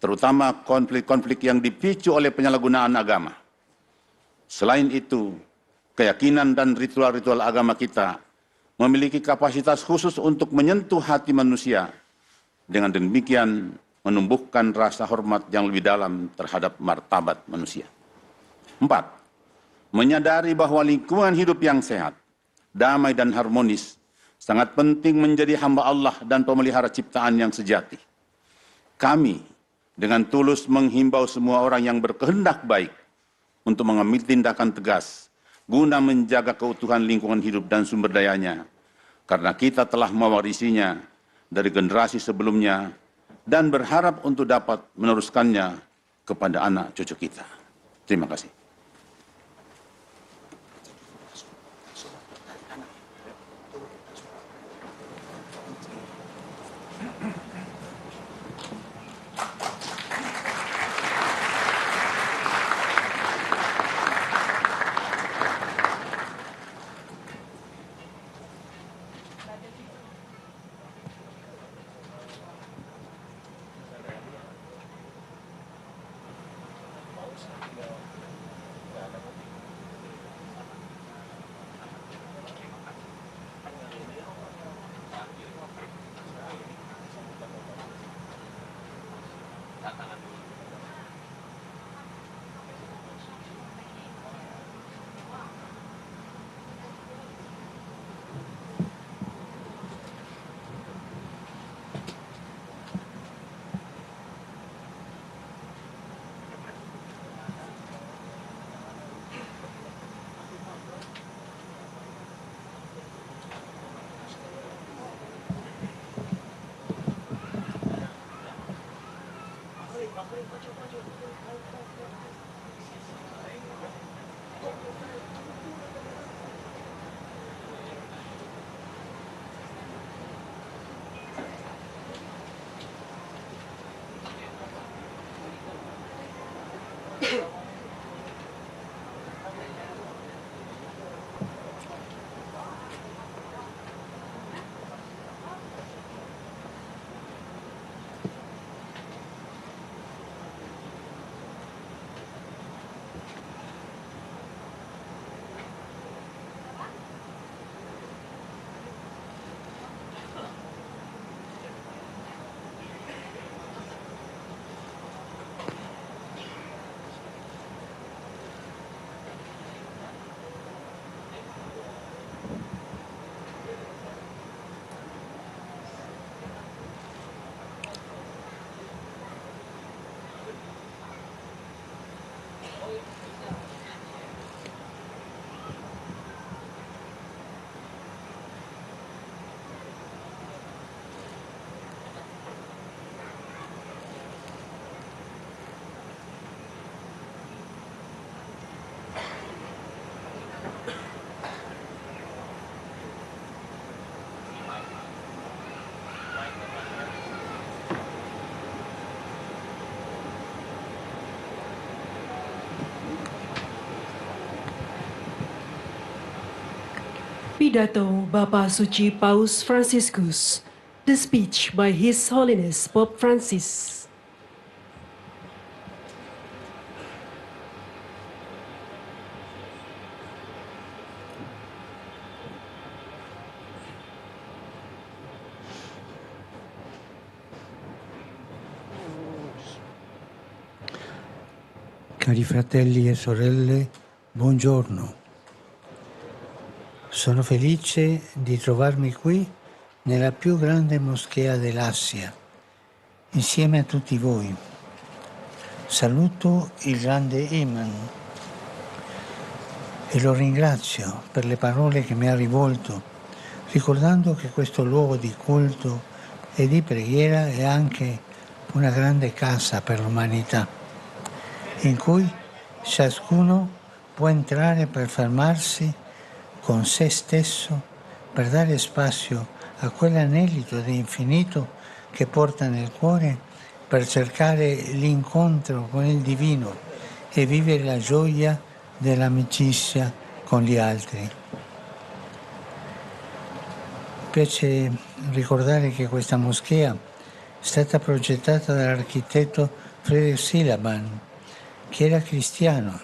terutama konflik-konflik yang dipicu oleh penyalahgunaan agama. Selain itu, keyakinan dan ritual-ritual agama kita memiliki kapasitas khusus untuk menyentuh hati manusia, dengan demikian menumbuhkan rasa hormat yang lebih dalam terhadap martabat manusia. 4. Menyadari bahwa lingkungan hidup yang sehat, damai dan harmonis sangat penting menjadi hamba Allah dan pemelihara ciptaan yang sejati. Kami dengan tulus menghimbau semua orang yang berkehendak baik untuk mengambil tindakan tegas guna menjaga keutuhan lingkungan hidup dan sumber dayanya, karena kita telah mewarisinya dari generasi sebelumnya dan berharap untuk dapat meneruskannya kepada anak cucu kita. Terima kasih. Pidato Bapak Suci Paus Franciscus. The speech by His Holiness Pope Francis. Cari fratelli e sorelle, buongiorno. Sono felice di trovarmi qui nella più grande moschea dell'Asia, insieme a tutti voi. Saluto il grande Imam e lo ringrazio per le parole che mi ha rivolto, ricordando che questo luogo di culto e di preghiera è anche una grande casa per l'umanità, in cui ciascuno può entrare per fermarsi con se stesso, per dare spazio a quell'anelito di infinito che porta nel cuore, per cercare l'incontro con il divino e vivere la gioia dell'amicizia con gli altri. Mi piace ricordare che questa moschea è stata progettata dall'architetto Friedrich Silaban, che era cristiano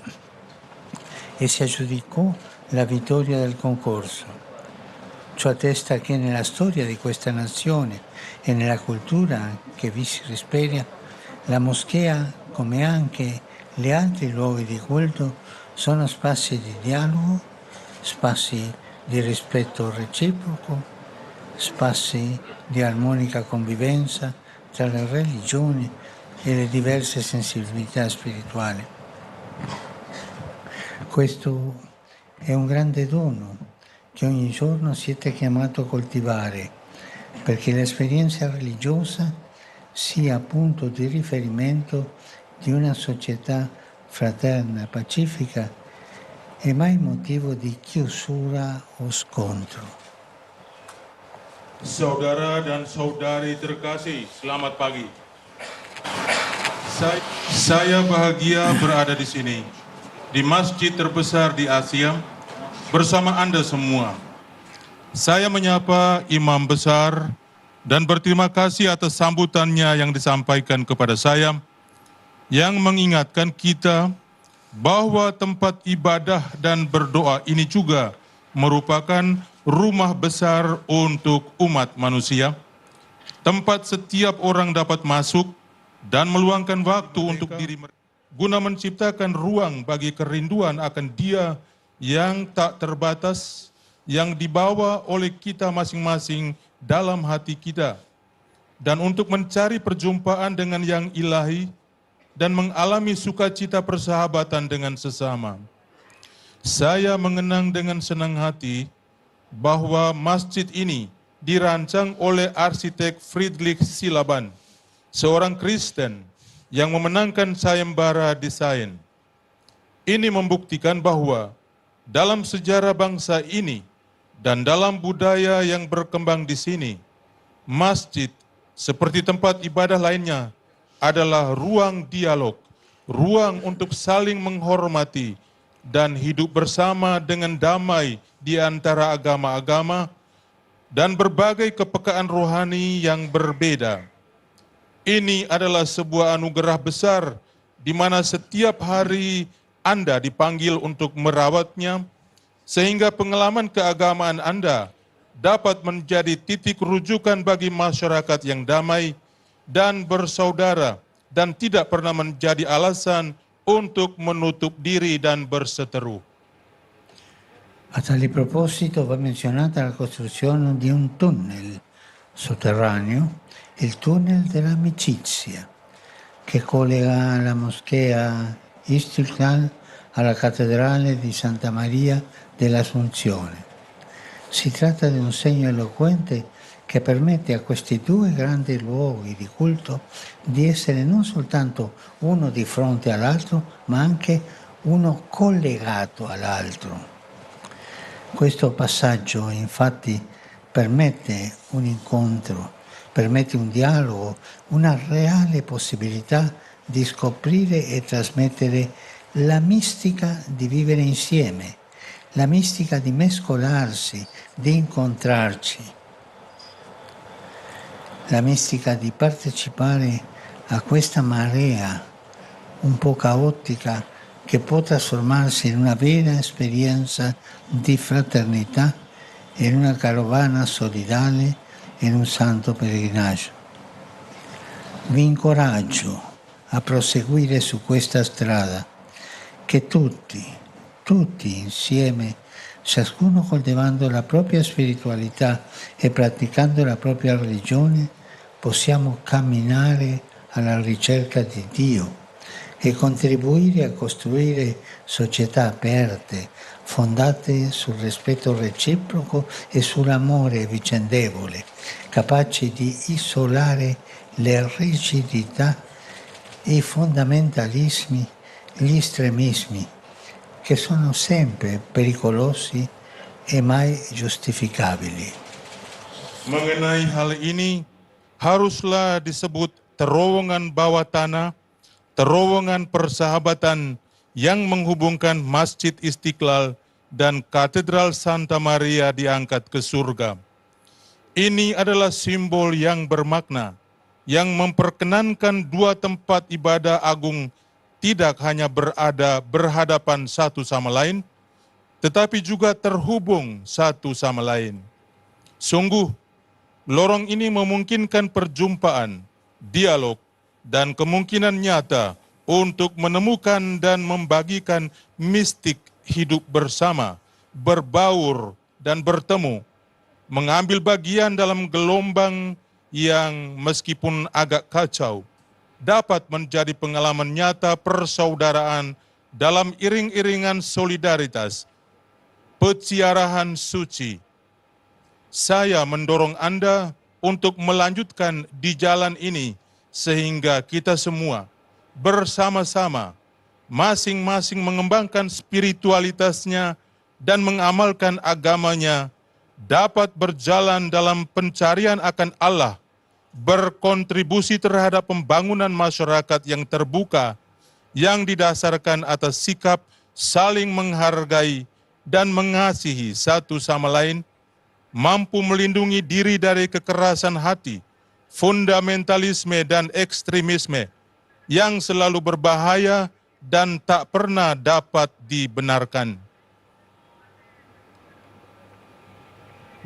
e si aggiudicò la vittoria del concorso. Ciò attesta che nella storia di questa nazione e nella cultura che vi si respira, la moschea, come anche gli altri luoghi di culto, sono spazi di dialogo, spazi di rispetto reciproco, spazi di armonica convivenza tra le religioni e le diverse sensibilità spirituali. Questo è un grande dono che ogni giorno siete chiamato a coltivare, perché l'esperienza religiosa sia punto di riferimento di una società fraterna, pacifica e mai motivo di chiusura o scontro. Saudara dan saudari terkasih, selamat pagi. Saya bahagia berada di sini, di masjid terbesar di Asia, bersama Anda semua. Saya menyapa Imam Besar dan berterima kasih atas sambutannya yang disampaikan kepada saya, yang mengingatkan kita bahwa tempat ibadah dan berdoa ini juga merupakan rumah besar untuk umat manusia, tempat setiap orang dapat masuk dan meluangkan waktu untuk diri mereka, guna menciptakan ruang bagi kerinduan akan Dia yang tak terbatas, yang dibawa oleh kita masing-masing dalam hati kita, dan untuk mencari perjumpaan dengan yang ilahi dan mengalami sukacita persahabatan dengan sesama. Saya mengenang dengan senang hati bahwa masjid ini dirancang oleh arsitek Friedrich Silaban, seorang Kristen yang memenangkan sayembara desain. Ini membuktikan bahwa dalam sejarah bangsa ini dan dalam budaya yang berkembang di sini, masjid seperti tempat ibadah lainnya adalah ruang dialog, ruang untuk saling menghormati dan hidup bersama dengan damai di antara agama-agama dan berbagai kepekaan rohani yang berbeda. Ini adalah sebuah anugerah besar di mana setiap hari Anda dipanggil untuk merawatnya, sehingga pengalaman keagamaan Anda dapat menjadi titik rujukan bagi masyarakat yang damai dan bersaudara, dan tidak pernah menjadi alasan untuk menutup diri dan berseteru. A tale proposito va menzionata la costruzione di un tunnel sotterraneo, il tunnel dell'amicizia, che collega la moschea Istiklal alla cattedrale di Santa Maria dell'Assunzione. Si tratta di un segno eloquente che permette a questi due grandi luoghi di culto di essere non soltanto uno di fronte all'altro, ma anche uno collegato all'altro. Questo passaggio infatti permette un incontro, permette un dialogo, una reale possibilità di scoprire e trasmettere la mistica di vivere insieme, la mistica di mescolarsi, di incontrarci, la mistica di partecipare a questa marea un po' caotica che può trasformarsi in una vera esperienza di fraternità, in una carovana solidale, in un santo pellegrinaggio. Vi incoraggio a proseguire su questa strada che tutti insieme, ciascuno coltivando la propria spiritualità e praticando la propria religione, possiamo camminare alla ricerca di Dio e contribuire a costruire società aperte, fondate sul rispetto reciproco e sull'amore vicendevole, capaci di isolare le rigidità, i fondamentalismi, gli estremismi, che sono sempre pericolosi e mai giustificabili. Mengenai hal ini, haruslah disebut terowongan bawah tanah, terowongan persahabatan yang menghubungkan Masjid Istiqlal dan Katedral Santa Maria diangkat ke surga. Ini adalah simbol yang bermakna, yang memperkenankan dua tempat ibadah agung tidak hanya berhadapan satu sama lain, tetapi juga terhubung satu sama lain. Sungguh, lorong ini memungkinkan perjumpaan, dialog, dan kemungkinan nyata untuk menemukan dan membagikan mistik hidup bersama, berbaur, dan bertemu, mengambil bagian dalam gelombang yang meskipun agak kacau, dapat menjadi pengalaman nyata persaudaraan dalam iring-iringan solidaritas, peziarahan suci. Saya mendorong Anda untuk melanjutkan di jalan ini sehingga kita semua bersama-sama masing-masing mengembangkan spiritualitasnya dan mengamalkan agamanya dapat berjalan dalam pencarian akan Allah, berkontribusi terhadap pembangunan masyarakat yang terbuka, yang didasarkan atas sikap saling menghargai dan mengasihi satu sama lain, mampu melindungi diri dari kekerasan hati, fundamentalisme dan ekstremisme yang selalu berbahaya dan tak pernah dapat dibenarkan.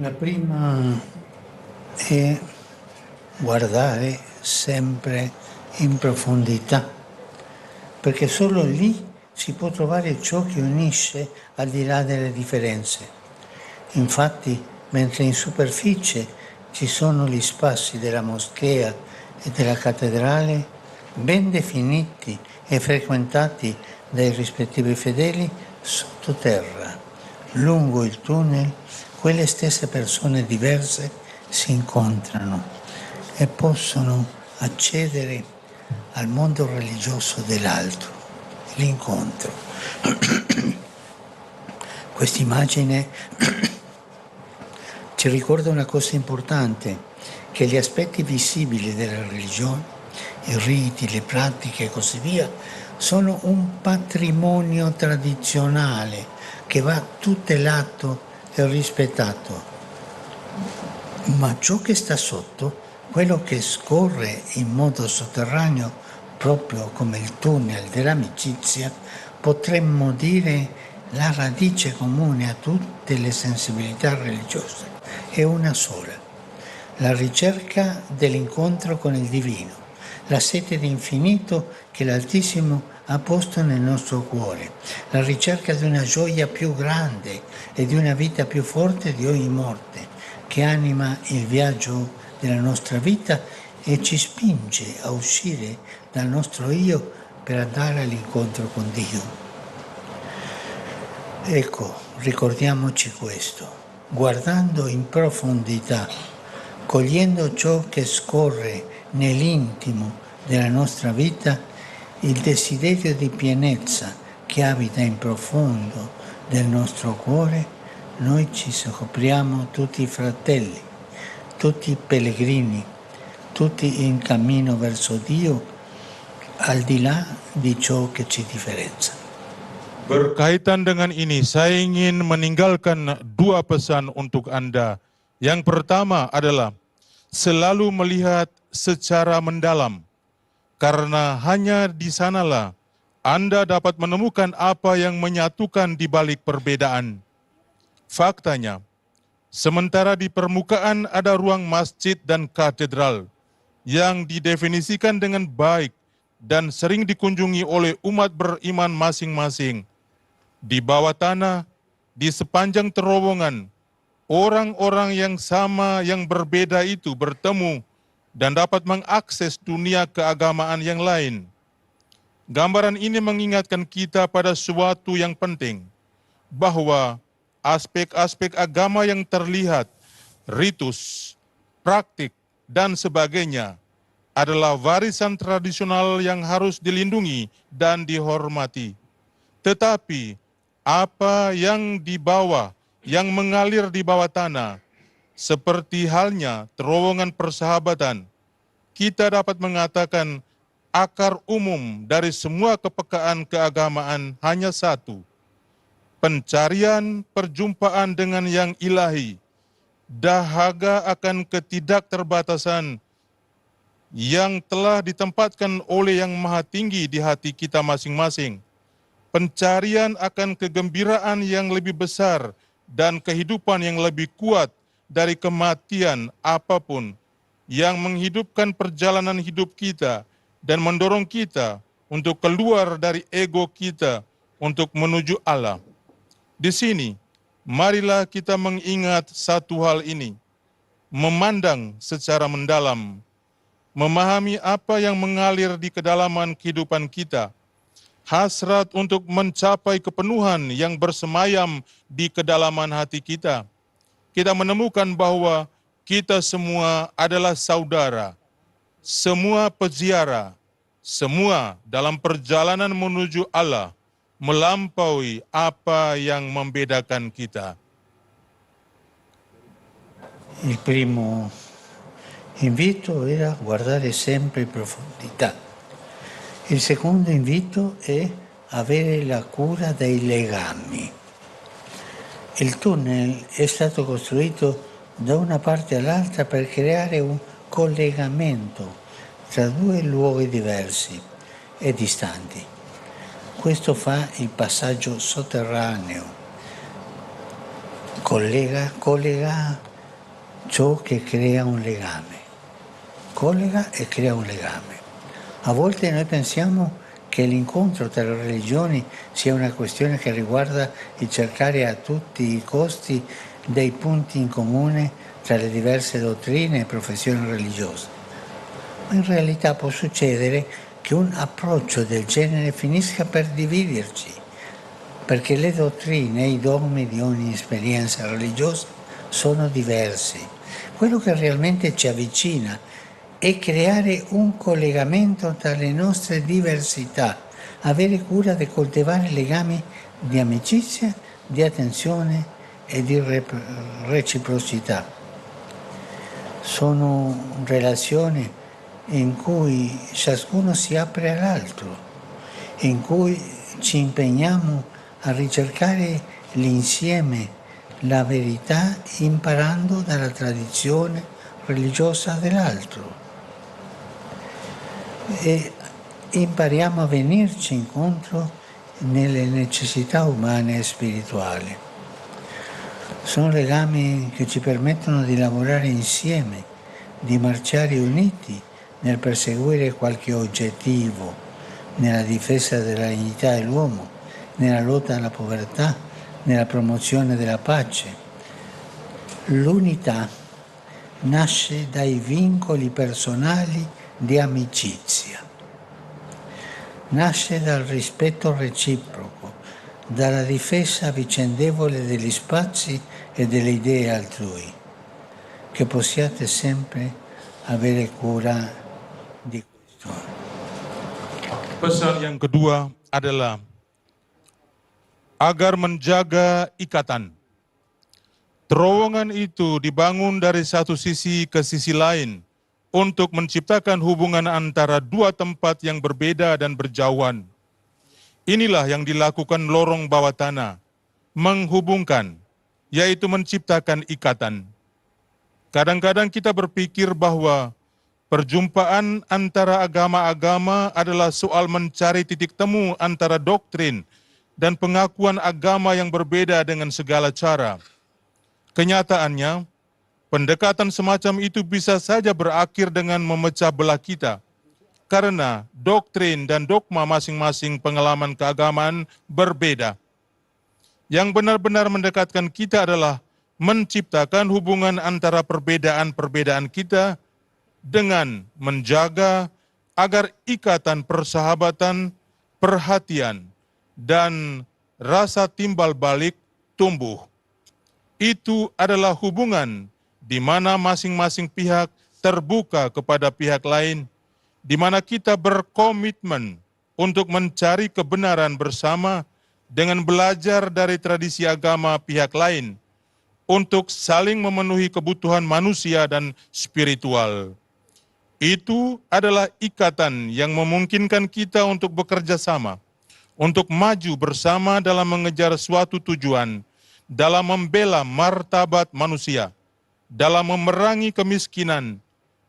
La prima è guardare sempre in profondità, perché solo lì si può trovare ciò che unisce al di là delle differenze. Infatti, mentre in superficie ci sono gli spazi della moschea e della cattedrale, ben definiti e frequentati dai rispettivi fedeli, sottoterra, lungo il tunnel, quelle stesse persone diverse si incontrano e possono accedere al mondo religioso dell'altro, l'incontro. Quest'immagine ci ricorda una cosa importante, che gli aspetti visibili della religione, i riti, le pratiche e così via, sono un patrimonio tradizionale che va tutelato e rispettato. Ma ciò che sta sotto, quello che scorre in modo sotterraneo, proprio come il tunnel dell'amicizia, potremmo dire la radice comune a tutte le sensibilità religiose, è una sola: la ricerca dell'incontro con il divino, la sete di infinito che l'Altissimo ha posto nel nostro cuore, la ricerca di una gioia più grande e di una vita più forte di ogni morte, che anima il viaggio della nostra vita e ci spinge a uscire dal nostro io per andare all'incontro con Dio. Ecco, ricordiamoci questo, guardando in profondità, cogliendo ciò che scorre nell'intimo della nostra vita, il desiderio di pienezza che abita in profondo del nostro cuore, noi ci scopriamo tutti fratelli, tutti pellegrini, tutti in cammino verso Dio, al di là di ciò che ci differenzia. Berkaitan dengan ini, saya ingin meninggalkan dua pesan untuk Anda. Yang pertama adalah selalu melihat secara mendalam, karena hanya di sanalah Anda dapat menemukan apa yang menyatukan di balik perbedaan. Faktanya, sementara di permukaan ada ruang masjid dan katedral yang didefinisikan dengan baik dan sering dikunjungi oleh umat beriman masing-masing, di bawah tanah, di sepanjang terowongan, orang-orang yang sama yang berbeda itu bertemu dan dapat mengakses dunia keagamaan yang lain. Gambaran ini mengingatkan kita pada suatu yang penting, bahwa aspek-aspek agama yang terlihat, ritus, praktik, dan sebagainya adalah warisan tradisional yang harus dilindungi dan dihormati. Tetapi apa yang di bawah, yang mengalir di bawah tanah, seperti halnya terowongan persahabatan, kita dapat mengatakan akar umum dari semua kepekaan keagamaan hanya satu: pencarian perjumpaan dengan yang ilahi, dahaga akan ketidakterbatasan yang telah ditempatkan oleh Yang Maha Tinggi di hati kita masing-masing, pencarian akan kegembiraan yang lebih besar dan kehidupan yang lebih kuat dari kematian apapun, yang menghidupkan perjalanan hidup kita dan mendorong kita untuk keluar dari ego kita untuk menuju Allah. Di sini, marilah kita mengingat satu hal ini, memandang secara mendalam, memahami apa yang mengalir di kedalaman kehidupan kita, hasrat untuk mencapai kepenuhan yang bersemayam di kedalaman hati kita. Kita menemukan bahwa kita semua adalah saudara, semua peziarah, semua dalam perjalanan menuju Allah, melampaui apa yang membedakan kita. Il primo invito era guardare sempre in profondità. Il secondo invito è avere la cura dei legami. Il tunnel è stato costruito da una parte all'altra per creare un collegamento tra due luoghi diversi e distanti. Questo fa il passaggio sotterraneo, collega ciò che crea un legame, collega e crea un legame. A volte noi pensiamo che l'incontro tra le religioni sia una questione che riguarda il cercare a tutti i costi dei punti in comune tra le diverse dottrine e professioni religiose. Ma in realtà può succedere che un approccio del genere finisca per dividerci, perché le dottrine e i dogmi di ogni esperienza religiosa sono diversi. Quello che realmente ci avvicina è creare un collegamento tra le nostre diversità, avere cura di coltivare legami di amicizia, di attenzione e di reciprocità. Sono relazioni in cui ciascuno si apre all'altro, in cui ci impegniamo a ricercare l'insieme, la verità, imparando dalla tradizione religiosa dell'altro. E impariamo a venirci incontro nelle necessità umane e spirituali. Sono legami che ci permettono di lavorare insieme, di marciare uniti nel perseguire qualche obiettivo, nella difesa della dignità dell'uomo, nella lotta alla povertà, nella promozione della pace. L'unità nasce dai vincoli personali di amicizia, nasce dal rispetto reciproco, dalla difesa vicendevole degli spazi e delle idee altrui, che possiate sempre avere cura di questo. Pesan yang kedua adalah agar menjaga ikatan. Terowongan itu dibangun dari satu sisi ke sisi lain untuk menciptakan hubungan antara dua tempat yang berbeda dan berjauhan. Inilah yang dilakukan lorong bawah tanah, menghubungkan, yaitu menciptakan ikatan. Kadang-kadang kita berpikir bahwa perjumpaan antara agama-agama adalah soal mencari titik temu antara doktrin dan pengakuan agama yang berbeda dengan segala cara. Kenyataannya, pendekatan semacam itu bisa saja berakhir dengan memecah belah kita, karena doktrin dan dogma masing-masing pengalaman keagamaan berbeda. Yang benar-benar mendekatkan kita adalah menciptakan hubungan antara perbedaan-perbedaan kita dengan menjaga agar ikatan persahabatan, perhatian, dan rasa timbal balik tumbuh. Itu adalah hubungan di mana masing-masing pihak terbuka kepada pihak lain, di mana kita berkomitmen untuk mencari kebenaran bersama dengan belajar dari tradisi agama pihak lain untuk saling memenuhi kebutuhan manusia dan spiritual. Itu adalah ikatan yang memungkinkan kita untuk bekerja sama, untuk maju bersama dalam mengejar suatu tujuan, dalam membela martabat manusia, dalam memerangi kemiskinan,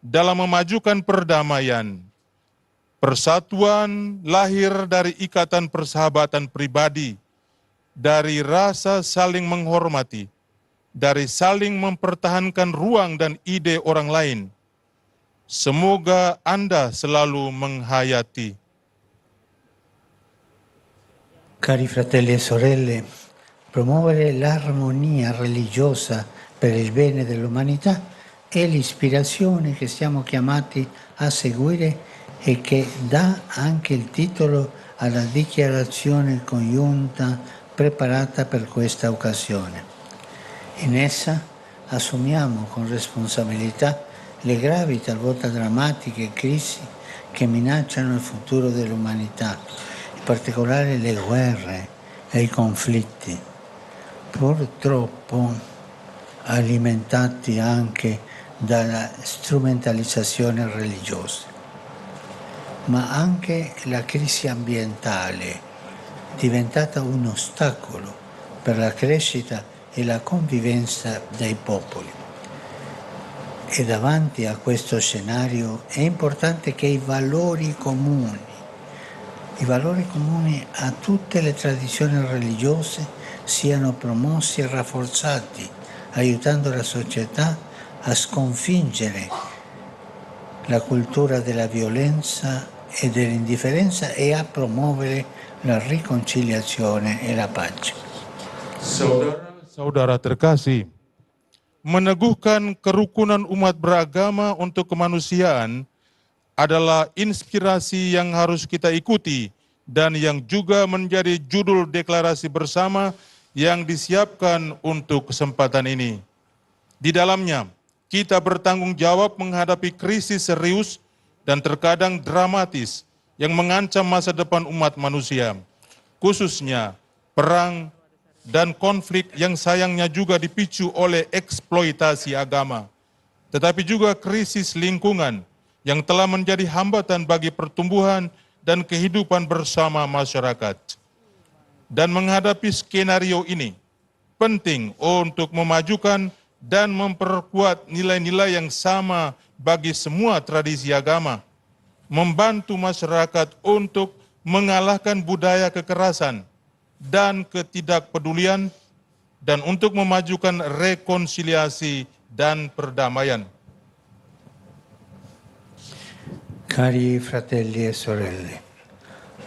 dalam memajukan perdamaian. Persatuan lahir dari ikatan persahabatan pribadi, dari rasa saling menghormati, dari saling mempertahankan ruang dan ide orang lain. Semoga Anda selalu menghayati. Cari fratelli e sorelle, promuovere l'armonia religiosa per il bene dell'umanità è l'ispirazione che siamo chiamati a seguire e che dà anche il titolo alla dichiarazione congiunta preparata per questa occasione. In essa assumiamo con responsabilità le gravi, talvolta drammatiche crisi che minacciano il futuro dell'umanità, in particolare le guerre e i conflitti, purtroppo alimentati anche dalla strumentalizzazione religiosa, ma anche la crisi ambientale, diventata un ostacolo per la crescita e la convivenza dei popoli. E davanti a questo scenario è importante che i valori comuni a tutte le tradizioni religiose siano promossi e rafforzati, aiutando la società a sconfiggere la cultura della violenza e dell'indifferenza e a promuovere la riconciliazione e la pace. Saudara-saudara terkasih, meneguhkan kerukunan umat beragama untuk kemanusiaan adalah inspirasi yang harus kita ikuti dan yang juga menjadi judul deklarasi bersama yang disiapkan untuk kesempatan ini. Di dalamnya, kita bertanggung jawab menghadapi krisis serius dan terkadang dramatis yang mengancam masa depan umat manusia, khususnya perang dan konflik yang sayangnya juga dipicu oleh eksploitasi agama, tetapi juga krisis lingkungan yang telah menjadi hambatan bagi pertumbuhan dan kehidupan bersama masyarakat. Dan menghadapi skenario ini, penting untuk memajukan dan memperkuat nilai-nilai yang sama bagi semua tradisi agama, membantu masyarakat untuk mengalahkan budaya kekerasan dan ketidakpedulian, dan untuk memajukan rekonsiliasi dan perdamaian. Cari fratelli e sorelle,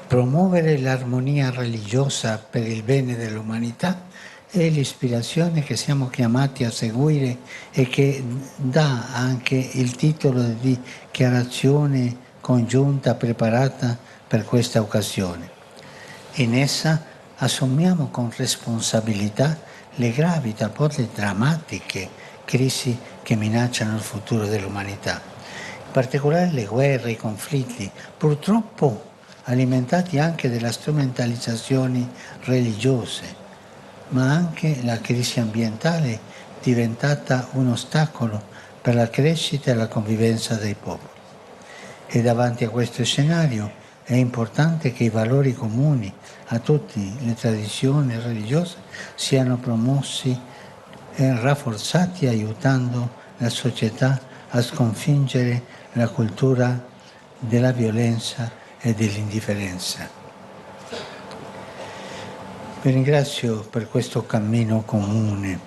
promuovere l'armonia religiosa per il bene dell'umanità è l'ispirazione che siamo chiamati a seguire e che dà anche il titolo di dichiarazione congiunta preparata per questa occasione. In essa assumiamo con responsabilità le gravi, talvolta drammatiche crisi che minacciano il futuro dell'umanità, in particolare le guerre, i conflitti, purtroppo alimentati anche dalla strumentalizzazione religiose, ma anche la crisi ambientale diventata un ostacolo per la crescita e la convivenza dei popoli. E davanti a questo scenario è importante che i valori comuni a tutte le tradizioni religiose siano promossi e rafforzati, aiutando la società a sconfiggere la cultura della violenza e dell'indifferenza. Vi ringrazio per questo cammino comune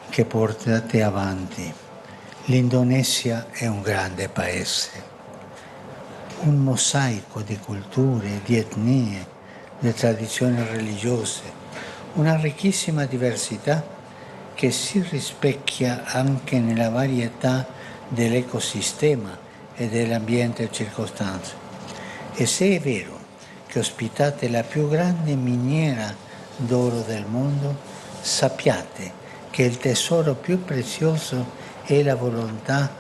che portate avanti. L'Indonesia è un grande paese, un mosaico di culture, di etnie, di tradizioni religiose, una ricchissima diversità che si rispecchia anche nella varietà dell'ecosistema e dell'ambiente circostante. E se è vero che ospitate la più grande miniera d'oro del mondo, sappiate che il tesoro più prezioso è la volontà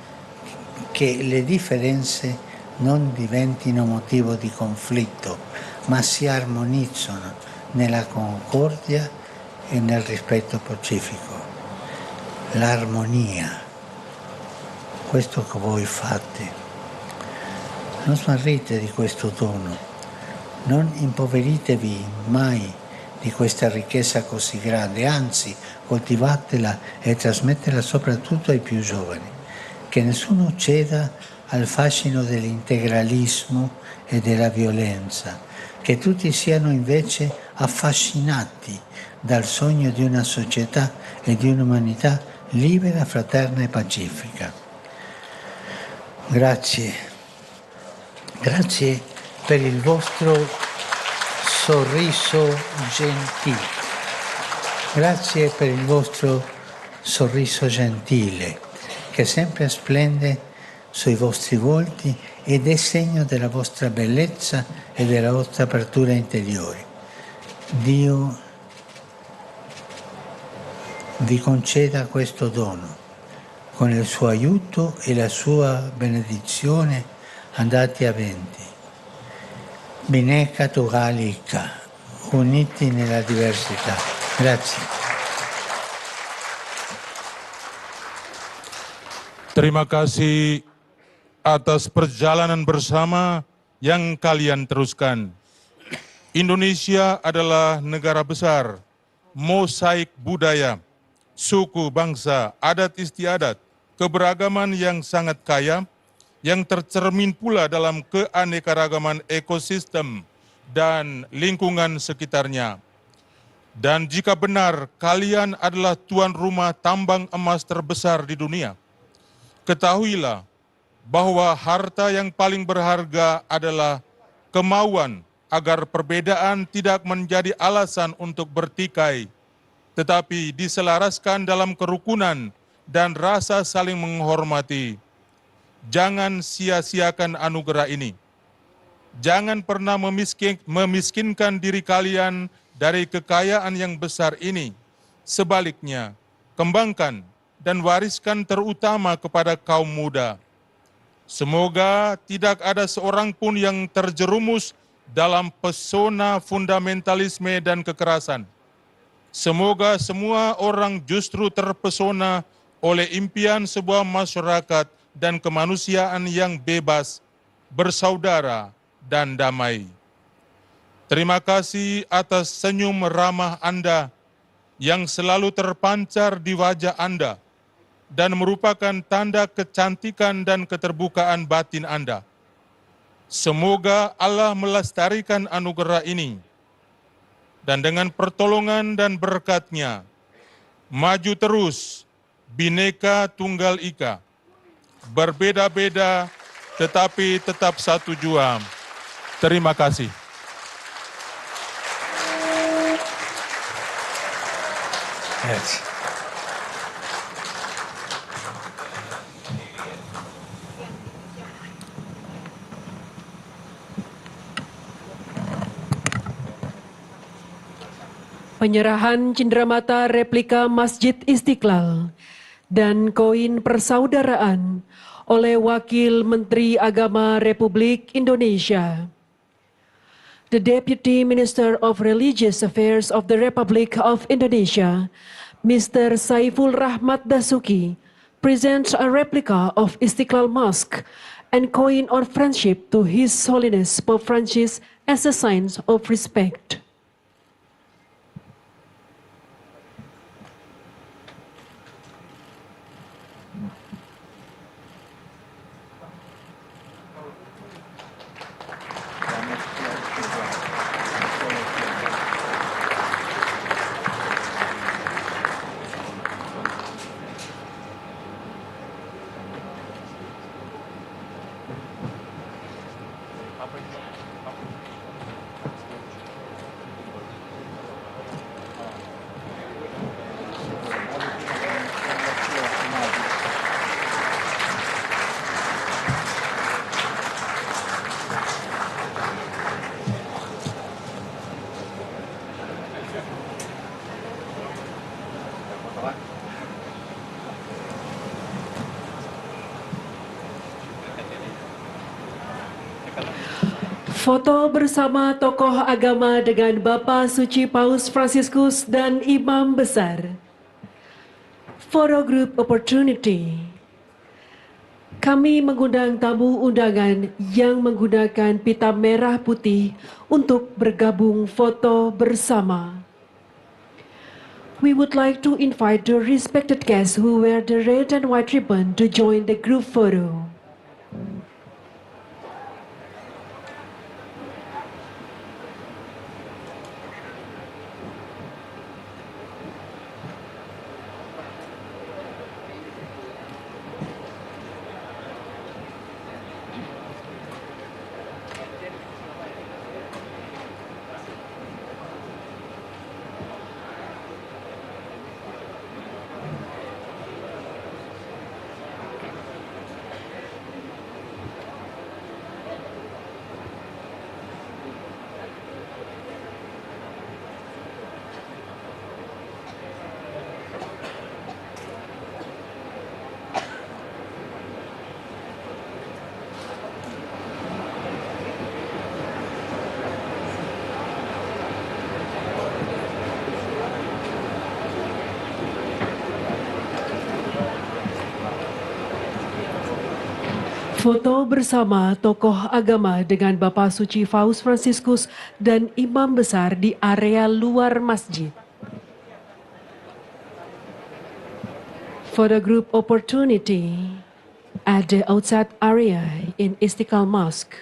che le differenze non diventino motivo di conflitto, ma si armonizzano nella concordia e nel rispetto pacifico. L'armonia, questo che voi fate. Non smarrite di questo dono, non impoveritevi mai di questa ricchezza così grande, anzi coltivatela e trasmettetela soprattutto ai più giovani, che nessuno ceda al fascino dell'integralismo e della violenza, che tutti siano invece affascinati dal sogno di una società e di un'umanità libera, fraterna e pacifica. Grazie. Grazie per il vostro sorriso gentile. Grazie per il vostro sorriso gentile, che sempre splende sui vostri volti ed è segno della vostra bellezza e della vostra apertura interiore. Dio vi conceda questo dono. Con il suo aiuto e la sua benedizione andate avanti. Bineka Tunggal Ika, uniti nella diversità. Grazie. Terima kasih atas perjalanan bersama yang kalian teruskan. Indonesia adalah negara besar, mosaik budaya, suku, bangsa, adat istiadat, keberagaman yang sangat kaya, yang tercermin pula dalam keanekaragaman ekosistem dan lingkungan sekitarnya. Dan jika benar kalian adalah tuan rumah tambang emas terbesar di dunia, ketahuilah bahwa harta yang paling berharga adalah kemauan agar perbedaan tidak menjadi alasan untuk bertikai, tetapi diselaraskan dalam kerukunan dan rasa saling menghormati. Jangan sia-siakan anugerah ini. Jangan pernah memiskinkan diri kalian dari kekayaan yang besar ini. Sebaliknya, kembangkan dan wariskan terutama kepada kaum muda. Semoga tidak ada seorang pun yang terjerumus dalam pesona fundamentalisme dan kekerasan. Semoga semua orang justru terpesona oleh impian sebuah masyarakat dan kemanusiaan yang bebas, bersaudara, dan damai. Terima kasih atas senyum ramah Anda yang selalu terpancar di wajah Anda dan merupakan tanda kecantikan dan keterbukaan batin Anda. Semoga Allah melestarikan anugerah ini dan dengan pertolongan dan berkat-Nya maju terus Bhinneka Tunggal Ika, berbeda-beda tetapi tetap satu jua. Terima kasih. Grazie. Penyerahan cenderamata replika Masjid Istiqlal dan koin persaudaraan oleh Wakil Menteri Agama Republik Indonesia. The Deputy Minister of Religious Affairs of the Republic of Indonesia, Mr. Saiful Rahmat Dasuki, presents a replica of Istiqlal Mosque and coin our friendship to His Holiness Pope Francis as a sign of respect. Foto bersama tokoh agama dengan Bapak Suci Paus Fransiskus dan Imam Besar. Photo group opportunity. Kami mengundang tamu undangan yang menggunakan pita merah putih untuk bergabung foto bersama. We would like to invite the respected guests who wear the red and white ribbon to join the group photo. Foto bersama tokoh agama dengan Bapak Suci Paus Fransiskus dan Imam Besar di area luar masjid. Photo group opportunity at the outside area in Istiqlal Mosque.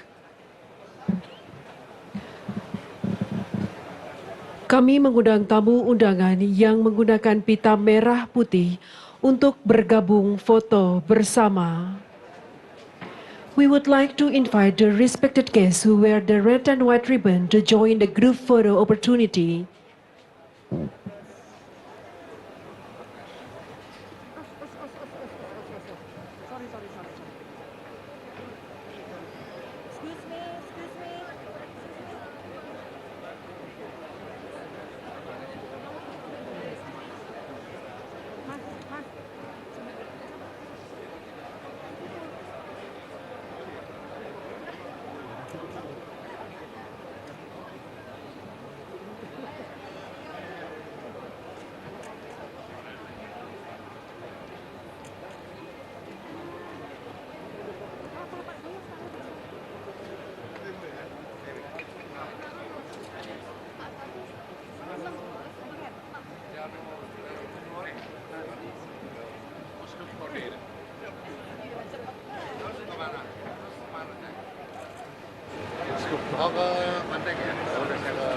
Kami mengundang tamu undangan yang menggunakan pita merah putih untuk bergabung foto bersama. We would like to invite the respected guests who wear the red and white ribbon to join the group photo opportunity. Oh, ke Menteng ya? Udah saya ke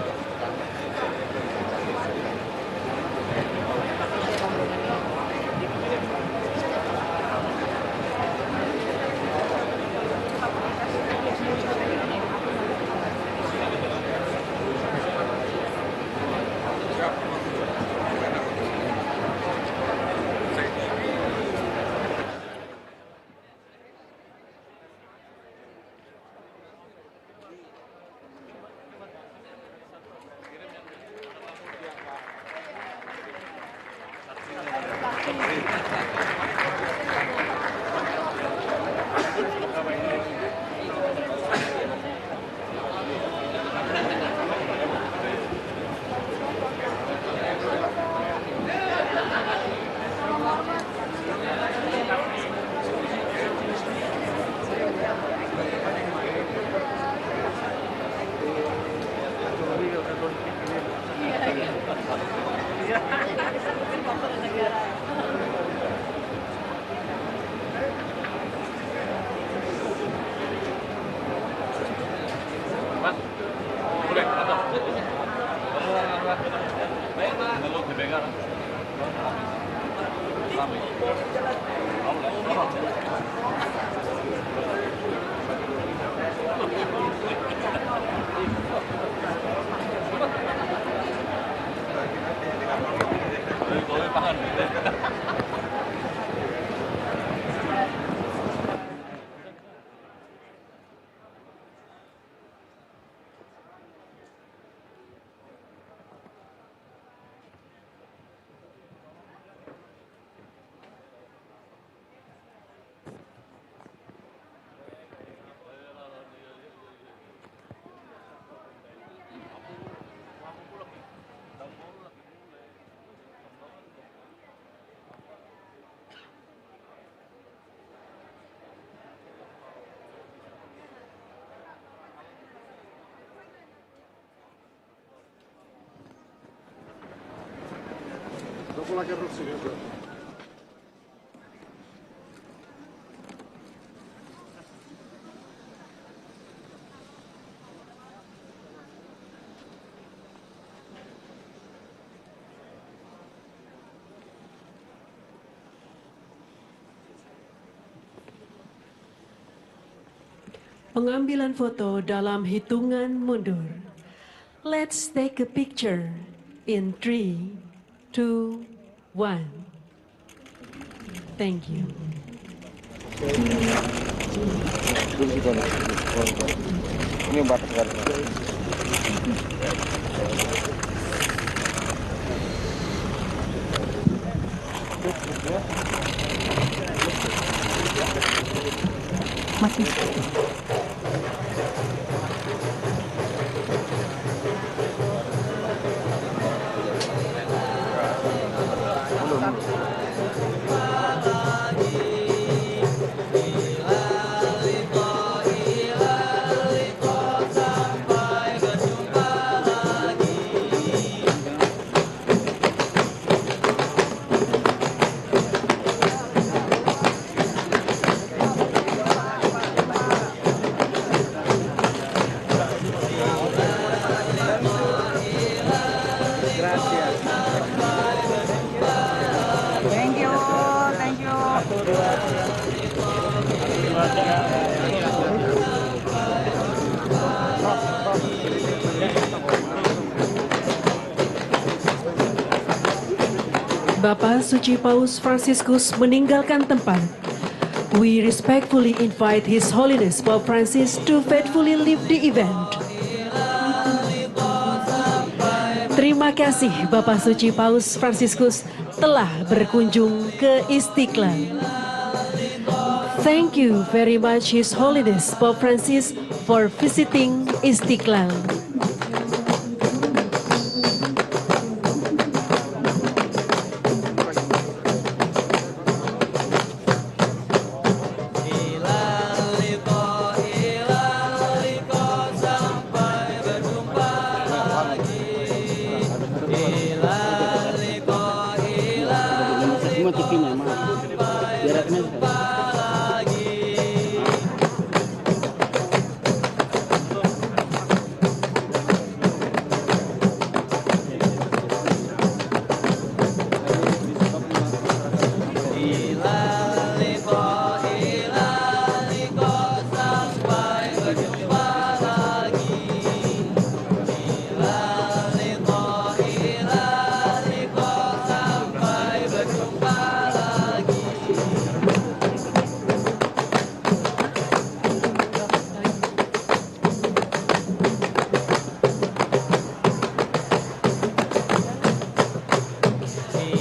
Pengambilan foto dalam hitungan mundur. Let's take a picture in 3, 2, 1. Thank you. Ini batas garis. Masih. Bapak Suci Paus Fransiskus meninggalkan tempat. We respectfully invite His Holiness Pope Francis to faithfully leave the event. Terima kasih Bapak Suci Paus Fransiskus telah berkunjung ke Istiqlal. Thank you very much His Holiness Pope Francis for visiting Istiqlal.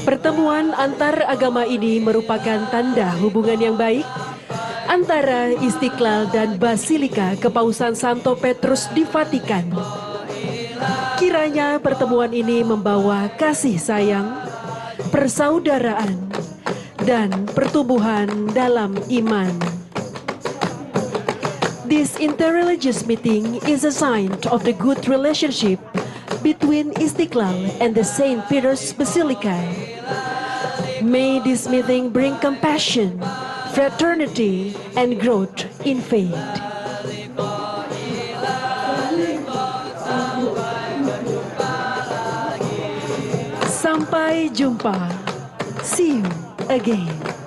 Pertemuan antar agama ini merupakan tanda hubungan yang baik antara Istiqlal dan Basilika Kepausan Santo Petrus di Vatikan. Kiranya pertemuan ini membawa kasih sayang, persaudaraan, dan pertumbuhan dalam iman. This interreligious meeting is a sign of the good relationship between Istiqlal and the St. Peter's Basilica. May this meeting bring compassion, fraternity, and growth in faith. Sampai jumpa. See you again.